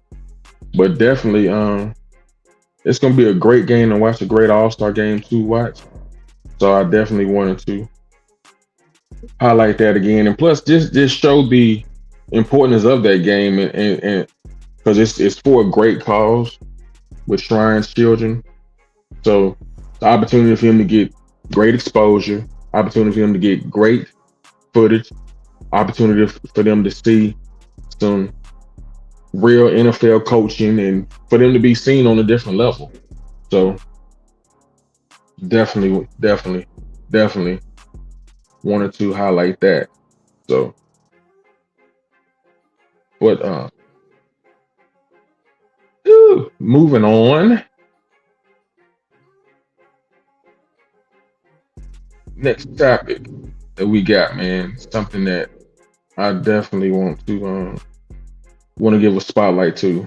but definitely, it's gonna be a great game to watch, a great All-Star game to watch. So I definitely wanted to highlight that again, and plus just show the importance of that game, and because it's for a great cause with Shrine's children. So the opportunity for him to get great exposure, opportunity for him to get great footage, opportunity for them to see some real NFL coaching, and for them to be seen on a different level. So definitely wanted to highlight that. So what moving on. Next topic that we got, man, something that I definitely want to give a spotlight to.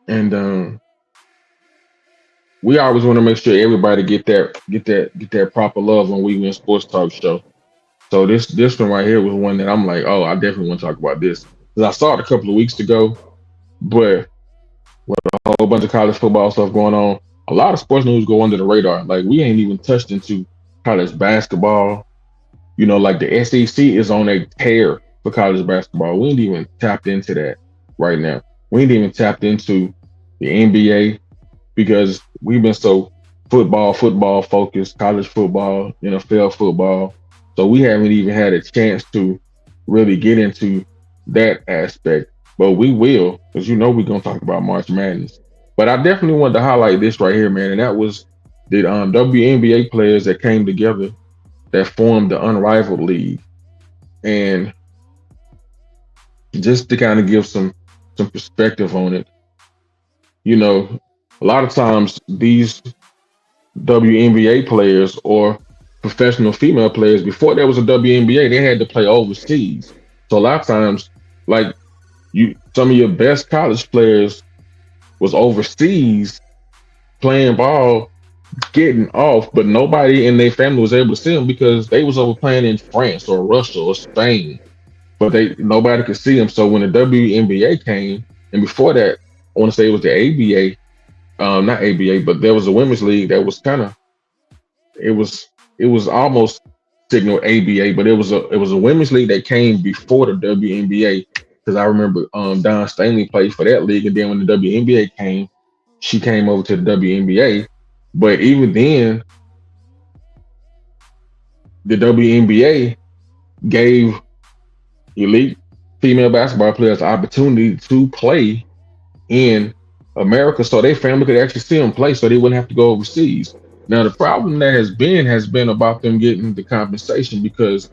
And we always want to make sure everybody get that proper love when we win sports talk show. So this one right here was one that I'm like, oh, I definitely want to talk about this, because I saw it a couple of weeks ago, but with a whole bunch of college football stuff going on, a lot of sports news go under the radar. Like, we ain't even touched into college basketball. Like the SEC is on a tear for college basketball. We ain't even tapped into that right now. We ain't even tapped into the NBA, because we've been so football focused, college football, NFL football. So we haven't even had a chance to really get into that aspect. But we will, because we're going to talk about March Madness. But I definitely wanted to highlight this right here, man. And that was the WNBA players that came together that formed the Unrivaled League. And just to kind of give some perspective on it, a lot of times these WNBA players or professional female players, before there was a WNBA, they had to play overseas. So a lot of times, like, some of your best college players was overseas playing ball, getting off, but nobody in their family was able to see them because they was over playing in France or Russia or Spain. But nobody could see them. So when the WNBA came, and before that, I want to say it was the ABA, not ABA, but there was a women's league that was kind of it was it was almost signal ABA, but it was a women's league that came before the WNBA because I remember Don Stanley played for that league, and then when the WNBA came, she came over to the WNBA. But even then, the WNBA gave elite female basketball players the opportunity to play in America, so their family could actually see them play, so they wouldn't have to go overseas. Now, the problem that has been about them getting the compensation because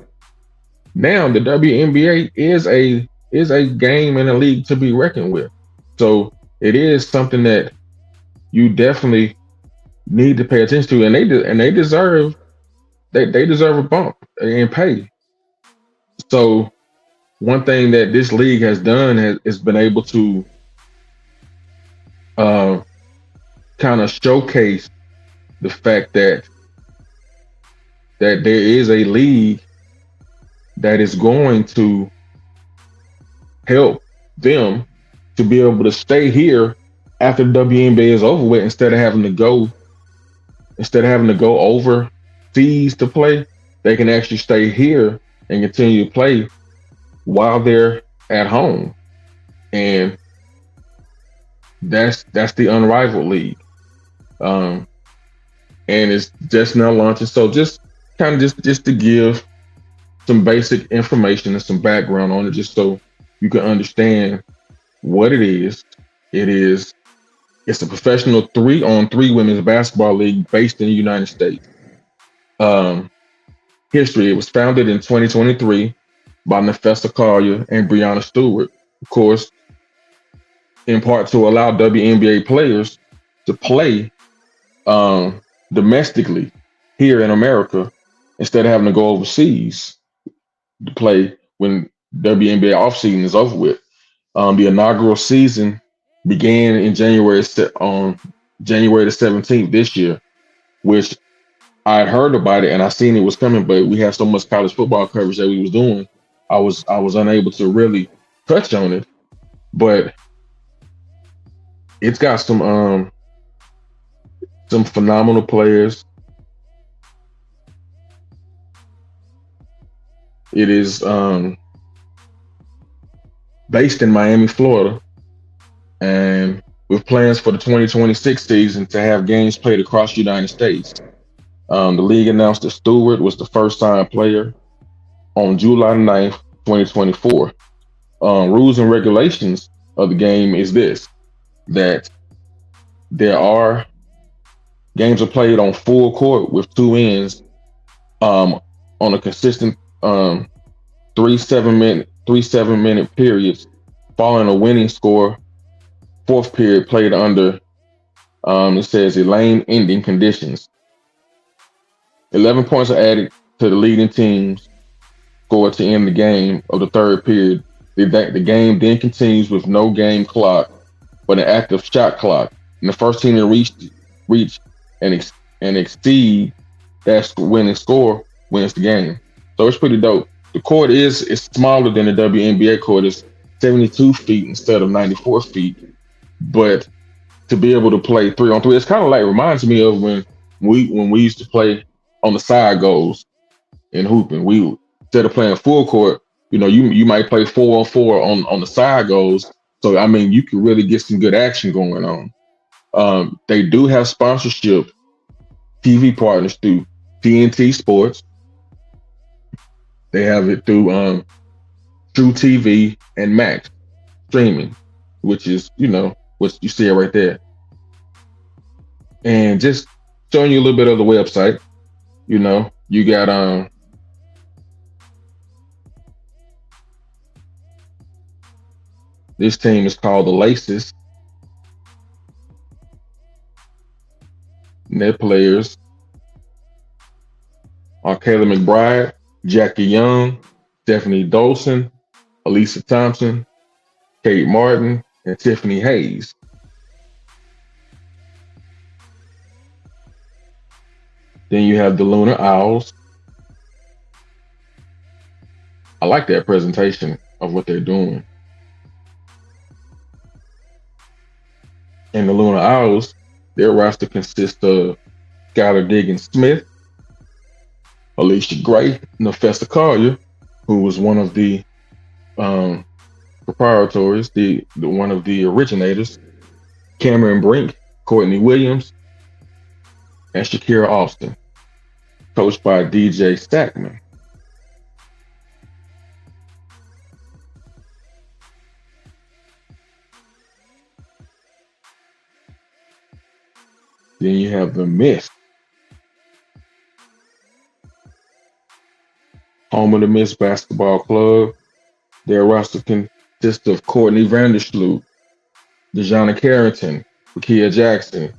now the WNBA is a game and a league to be reckoned with. So it is something that you definitely need to pay attention to, and they deserve they deserve a bump in pay. So one thing that this league has done has been able to uh, kind of showcase the fact that there is a league that is going to help them to be able to stay here after the WNBA is over with instead of having to go overseas to play. They can actually stay here and continue to play while they're at home, and that's the Unrivaled League. Um, and it's just now launching. So just kind of just to give some basic information and some background on it, just so you can understand what it is. It's a professional 3-on-3 women's basketball league based in the United States. Um, History: it was founded in 2023 by Nefessa Collier and Brianna Stewart, of course, in part to allow WNBA players to play domestically here in America instead of having to go overseas to play when WNBA offseason is over with. The inaugural season began in on January the 17th this year, which I had heard about it and I seen it was coming, but we had so much college football coverage that we was doing, I was unable to really touch on it. But it's got some phenomenal players. It is based in Miami, Florida, and with plans for the 2026 season to have games played across the United States. The league announced that Stewart was the first signed player on July 9th, 2024. Rules and regulations of the game is this: that games are played on full court with two ends on a consistent 3 7-minute periods, following a winning score. Fourth period played under it says lane ending conditions. 11 points are added to the leading team's score to end the game of the third period. The game then continues with no game clock, but an active shot clock. And the first team to reach and exceed that winning score wins the game. So it's pretty dope. The court is smaller than the WNBA court. It's 72 feet instead of 94 feet. But to be able to play 3-on-3, it's kind of like reminds me of when we used to play on the side goals in hooping. We, instead of playing full court, you might play 4-on-4 on the side goals. So I mean, you can really get some good action going on. They do have sponsorship TV partners through TNT Sports. They have it through True TV and Max streaming, which is what you see it right there. And just showing you a little bit of the website. You got this team is called the Laces. And their players are Kayla McBride, Jackie Young, Stephanie Dolson, Elisa Thompson, Kate Martin, and Tiffany Hayes. Then you have the Lunar Owls. I like that presentation of what they're doing. And the Lunar Owls Their roster consists of Skylar Diggins Smith, Alicia Gray, Nafessa Collier, who was one of the um, proprietaries, the one of the originators, Cameron Brink, Courtney Williams, and Shakira Austin, coached by DJ Stackman. Then you have the Mist, home of the Mist Basketball Club. Their roster consists of Courtney Vandersloot, DeJounna Carrington, Lakia Jackson,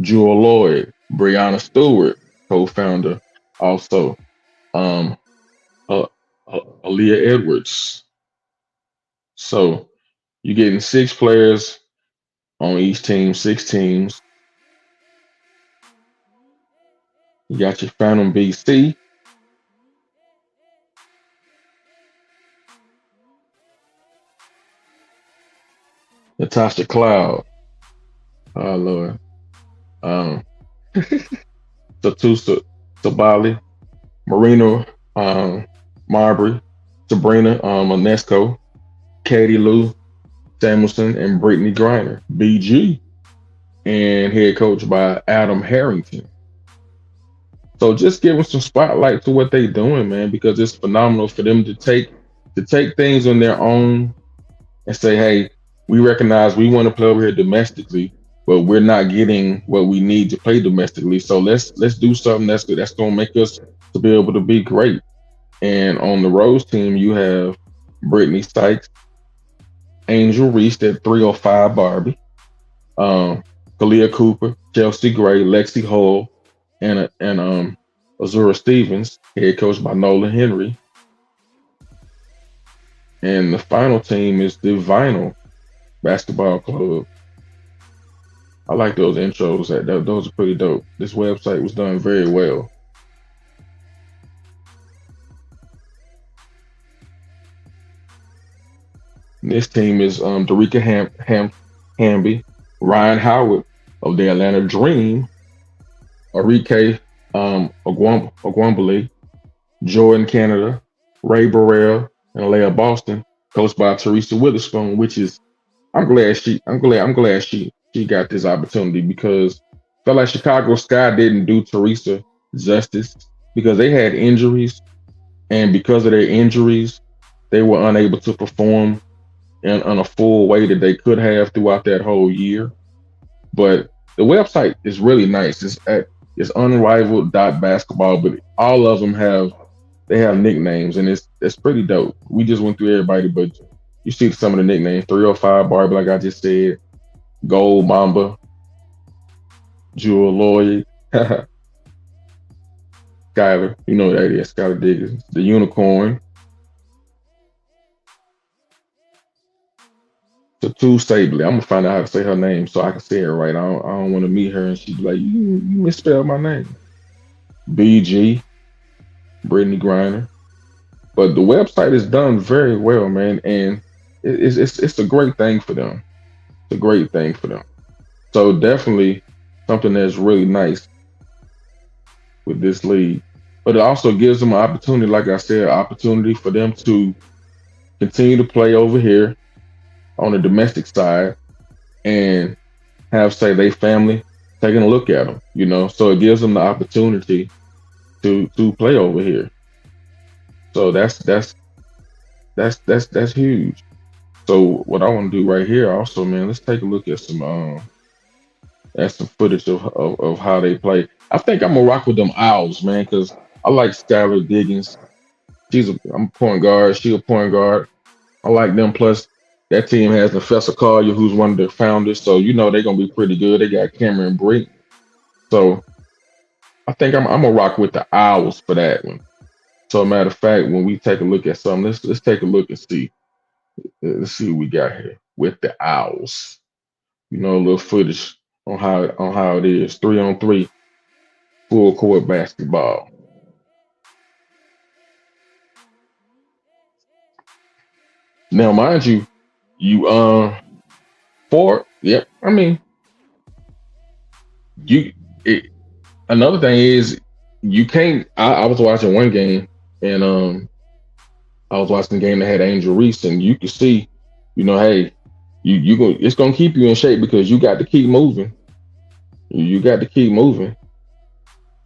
Jewel Lloyd, Brianna Stewart, co-founder, also um, uh, Aaliyah Edwards. So you're getting six players on each team, six teams. You got your Phantom BC, Natasha Cloud, oh Lord, um, Satusa Sabali, Marina Marbury, Sabrina Onesco, Katie Lou Samuelson, and Brittany Griner, BG, and head coach by Adam Harrington. So just give them some spotlight to what they're doing, man, because it's phenomenal for them to take things on their own and say, hey, we recognize we want to play over here domestically, but we're not getting what we need to play domestically. So let's do something that's good, that's gonna make us to be able to be great. And on the Rose team, you have Brittany Sykes, Angel Reese at 305 Barbie, Kalia Cooper, Chelsea Gray, Lexi Hull, and Azura Stevens, head coached by Nolan Henry. And the final team is the Vinyl Basketball Club. I like those intros. Those are pretty dope. This website was done very well. This team is Darica Hamby, Ryan Howard of the Atlanta Dream, Arike Ogwambale, Jordan Canada, Ray Burrell, and Leah Boston, coached by Teresa Witherspoon, which is I'm glad she got this opportunity because I felt like Chicago Sky didn't do Teresa justice because they had injuries, and because of their injuries, they were unable to perform in a full way that they could have throughout that whole year. But the website is really nice. It's unrivaled basketball, but all of them have nicknames, and it's pretty dope. We just went through everybody, but you see some of the nicknames: 305 Barbie, like I just said, Gold Mamba, Jewel Lloyd, Skylar, you know that is Skylar Diggins, the Unicorn, Tatu Sabley. I'm gonna find out how to say her name so I can say it right. I don't want to meet her and she's like, you misspelled my name. BG, Brittany Griner. But the website is done very well, man, and it's a great thing for them. It's a great thing for them. So definitely something that's really nice with this league. But it also gives them an opportunity, like I said, opportunity for them to continue to play over here on the domestic side and have, say, their family taking a look at them, so it gives them the opportunity to play over here. So that's huge. So what I want to do right here also, man, let's take a look at some footage of how they play. I think I'm gonna rock with them Owls, man, because I like Skylar Diggins. I'm a point guard, she a point guard. I like them. Plus, that team has Professor Collier, who's one of the founders, so they're gonna be pretty good. They got Cameron Brink, so I think I'm gonna rock with the Owls for that one. So, matter of fact, when we take a look at something, let's take a look and see. Let's see what we got here with the Owls. A little footage on how it is 3-on-3 full court basketball. Now, mind you, you four. Yep. I mean, You it, another thing is you can't. I was watching one game, and I was watching the game that had Angel Reese, and you could see, hey, you go. It's gonna keep you in shape because you got to keep moving. You got to keep moving.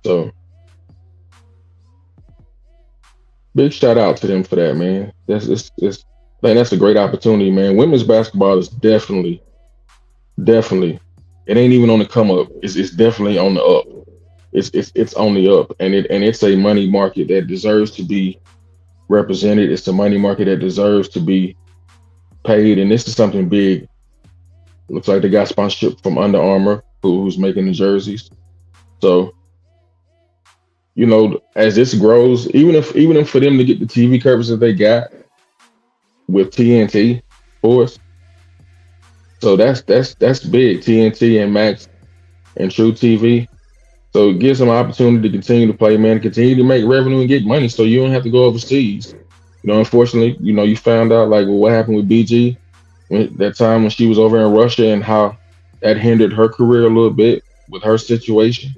So big shout out to them for that, man. I think that's a great opportunity, man. Women's basketball is definitely. It ain't even on the come up. It's definitely on the up. It's on the up, and it's a money market that deserves to be represented. It's a money market that deserves to be paid, and this is something big. Looks like they got sponsorship from Under Armour, who's making the jerseys. So as this grows, even if for them to get the TV coverage that they got with TNT Sports, so that's big. TNT and Max and True TV. So it gives them an opportunity to continue to play, man, continue to make revenue and get money, so you don't have to go overseas. Unfortunately, you found out like what happened with BG that time when she was over in Russia and how that hindered her career a little bit with her situation.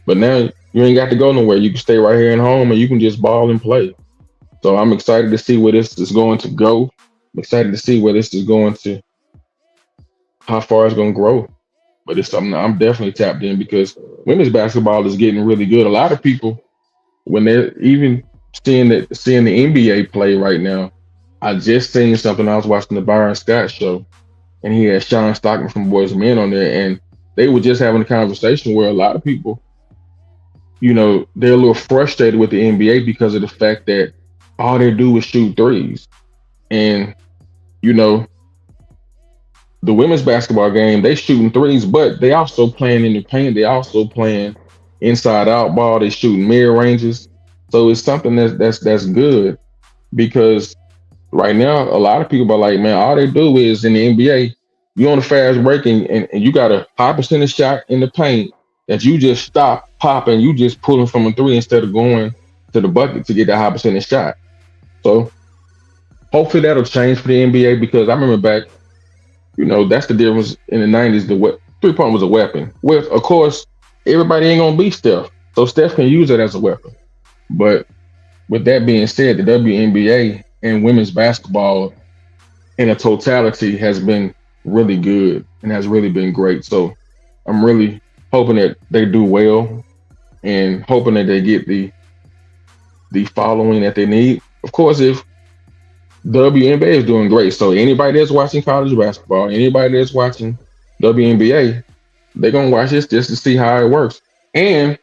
But now you ain't got to go nowhere. You can stay right here at home and you can just ball and play. So I'm excited to see where this is going to go. I'm excited to see where this is going to, how far it's going to grow. But it's something I'm definitely tapped in because women's basketball is getting really good. A lot of people, when they're even seeing the NBA play right now, I just seen something. I was watching the Byron Scott show, and he had Sean Stockman from Boys and Men on there, and they were just having a conversation where a lot of people, they're a little frustrated with the NBA because of the fact that all they do is shoot threes. And, the women's basketball game, they shooting threes, but they also playing in the paint. They also playing inside out ball. They shooting mid ranges. So it's something that's good because right now a lot of people are like, man, all they do is in the NBA, you on a fast break and you got a high percentage shot in the paint that you just stop popping, you just pulling from a three instead of going to the bucket to get that high percentage shot. So hopefully that'll change for the NBA because I remember back, that's the difference in the 90s. The three-point was a weapon. Well, of course, everybody ain't gonna be Steph, so Steph can use it as a weapon. But with that being said, the WNBA and women's basketball in a totality has been really good and has really been great. So I'm really hoping that they do well and hoping that they get the following that they need. Of course, if WNBA is doing great, so anybody that's watching college basketball, anybody that's watching WNBA, they're gonna watch this just to see how it works. And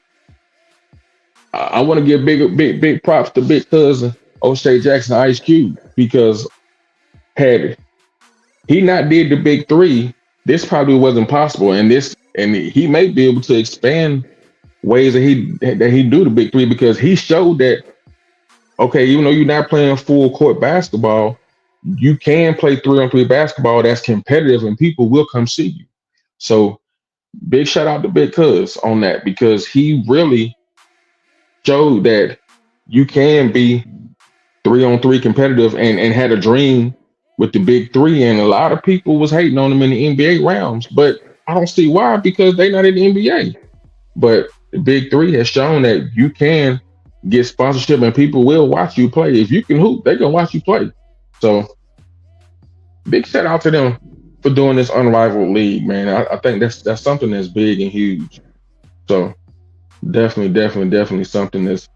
I want to give big props to Big Cousin O'Shea Jackson, Ice Cube, because had he not did the big three, this probably wasn't possible. And he may be able to expand ways that he do the big three because he showed that, okay, even though you're not playing full court basketball, you can play 3-on-3 basketball that's competitive and people will come see you. So big shout out to Big Cuz on that because he really showed that you can be 3-on-3 competitive and had a dream with the big three. And a lot of people was hating on him in the NBA rounds, but I don't see why because they're not in the NBA. But the big three has shown that you can get sponsorship and people will watch you play. If you can hoop, they can watch you play. So big shout out to them for doing this Unrivaled league, man. I think that's something that's big and huge. So definitely something that's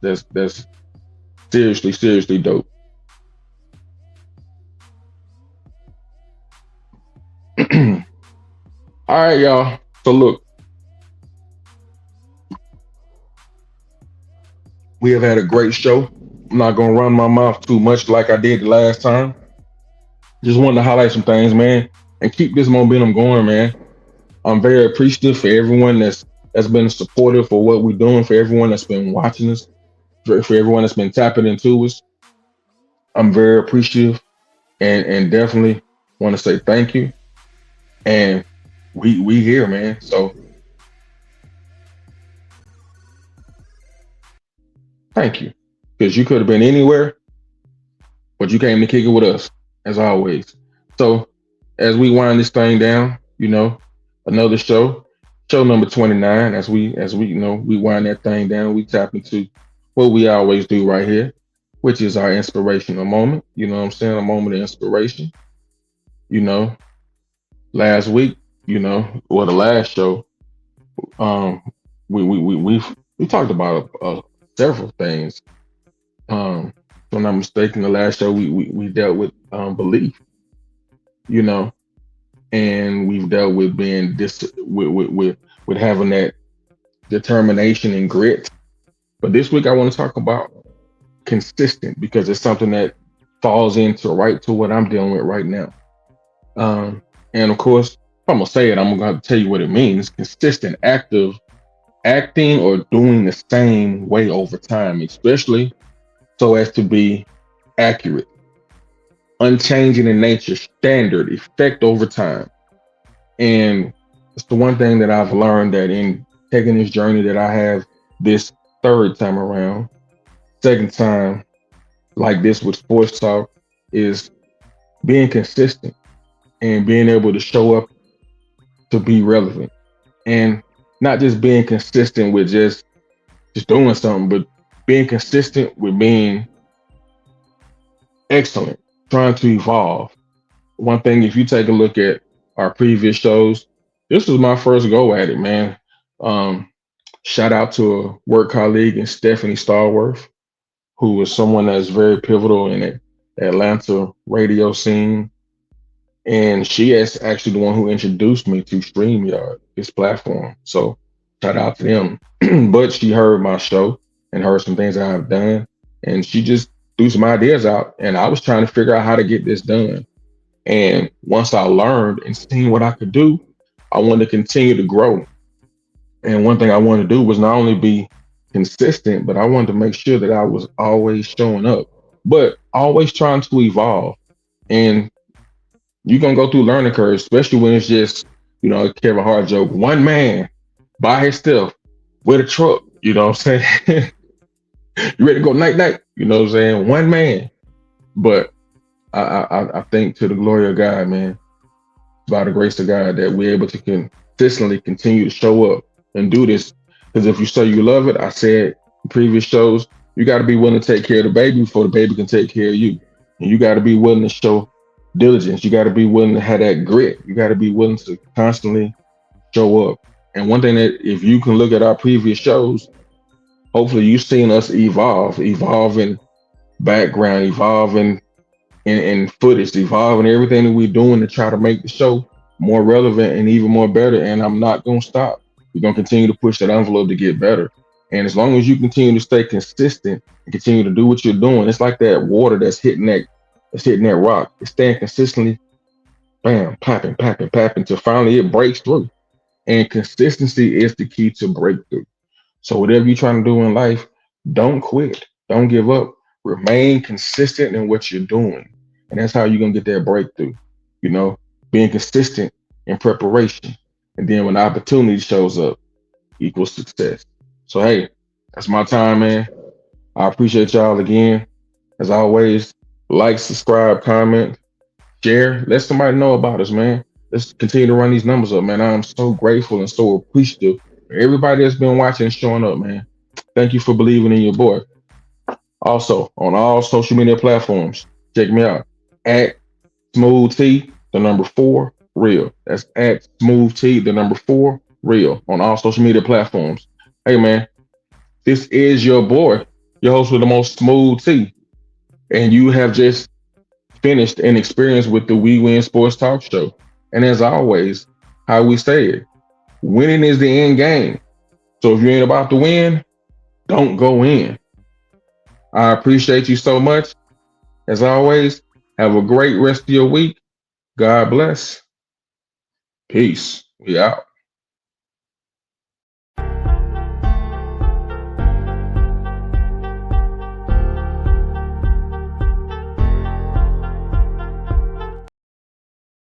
seriously dope. All right, y'all. So look, we have had a great show. I'm not gonna run my mouth too much like I did the last time. Just wanted to highlight some things, man, and keep this momentum going, man. I'm very appreciative for everyone that's been supportive for what we're doing, for everyone that's been watching us, for everyone that's been tapping into us. I'm very appreciative and definitely want to say thank you. And we here, man. So thank you. Because you could have been anywhere, but you came to kick it with us, as always. So as we wind this thing down, another show. Show number 29. As we we wind that thing down, we tap into what we always do right here, which is our inspirational moment. You know what I'm saying? A moment of inspiration. You know, last week, or the last show, um, we talked about several things. If I'm not mistaken, the last show we dealt with belief, you know, and we've dealt with being with having that determination and grit. But this week I want to talk about consistent because it's something that falls into right to what I'm dealing with right now. And of course, if I'm gonna say it, I'm gonna tell you what it means: consistent, active, acting or doing the same way over time, especially so as to be accurate, unchanging in nature, standard, effect over time. And it's the one thing that I've learned that in taking this journey that I have this third time around, second time like this with sports talk, is being consistent and being able to show up to be relevant. And not just being consistent with just doing something, but being consistent with being excellent, trying to evolve. One thing, if you take a look at our previous shows, this was my first go at it, man. Um, Shout out to a work colleague in Stephanie Starworth, who was someone that's very pivotal in the Atlanta radio scene. And she is actually the one who introduced me to StreamYard, this platform. So shout out to them. But she heard my show and heard some things that I've done. And she just threw some ideas out. And I was trying to figure out how to get this done. And once I learned and seen what I could do, I wanted to continue to grow. And one thing I wanted to do was not only be consistent, but I wanted to make sure that I was always showing up, but always trying to evolve. And you're gonna go through learning curves, especially when it's just, a Kevin Hart joke, one man by himself with a truck, you know what I'm saying? You ready to go night night, you know what I'm saying? One man. But I think to the glory of God, man, by the grace of God, that we're able to consistently continue to show up and do this. Because if you say you love it, I said in previous shows, you got to be willing to take care of the baby before the baby can take care of you. And you got to be willing to show diligence. You got to be willing to have that grit. You got to be willing to constantly show up. And one thing that if you can look at our previous shows, hopefully you've seen us evolve in background, evolve in footage, evolve in everything that we're doing to try to make the show more relevant and even more better. And I'm not going to stop. We're going to continue to push that envelope to get better. And as long as you continue to stay consistent and continue to do what you're doing, it's like that water that's hitting that rock. It's staying consistently, bam, popping, till finally it breaks through. And consistency is the key to breakthrough. So whatever you're trying to do in life, don't quit. Don't give up. Remain consistent in what you're doing. And that's how you're going to get that breakthrough. Being consistent in preparation. And then when the opportunity shows up, equals success. So, hey, that's my time, man. I appreciate y'all again. As always, like, subscribe, comment, share. Let somebody know about us, man. Let's continue to run these numbers up, man. I'm so grateful and so appreciative for everybody that's been watching and showing up, man. Thank you for believing in your boy. Also, on all social media platforms, check me out at Smooth T, the number 4 real. That's at Smooth T, the number 4 real on all social media platforms. Hey, man, this is your boy, your host with the most smooth T, and you have just finished an experience with the We Win Sports Talk Show. And as always, how we say it, winning is the end game. So if you ain't about to win, don't go in. I appreciate you so much. As always, have a great rest of your week. God bless. Peace. We out.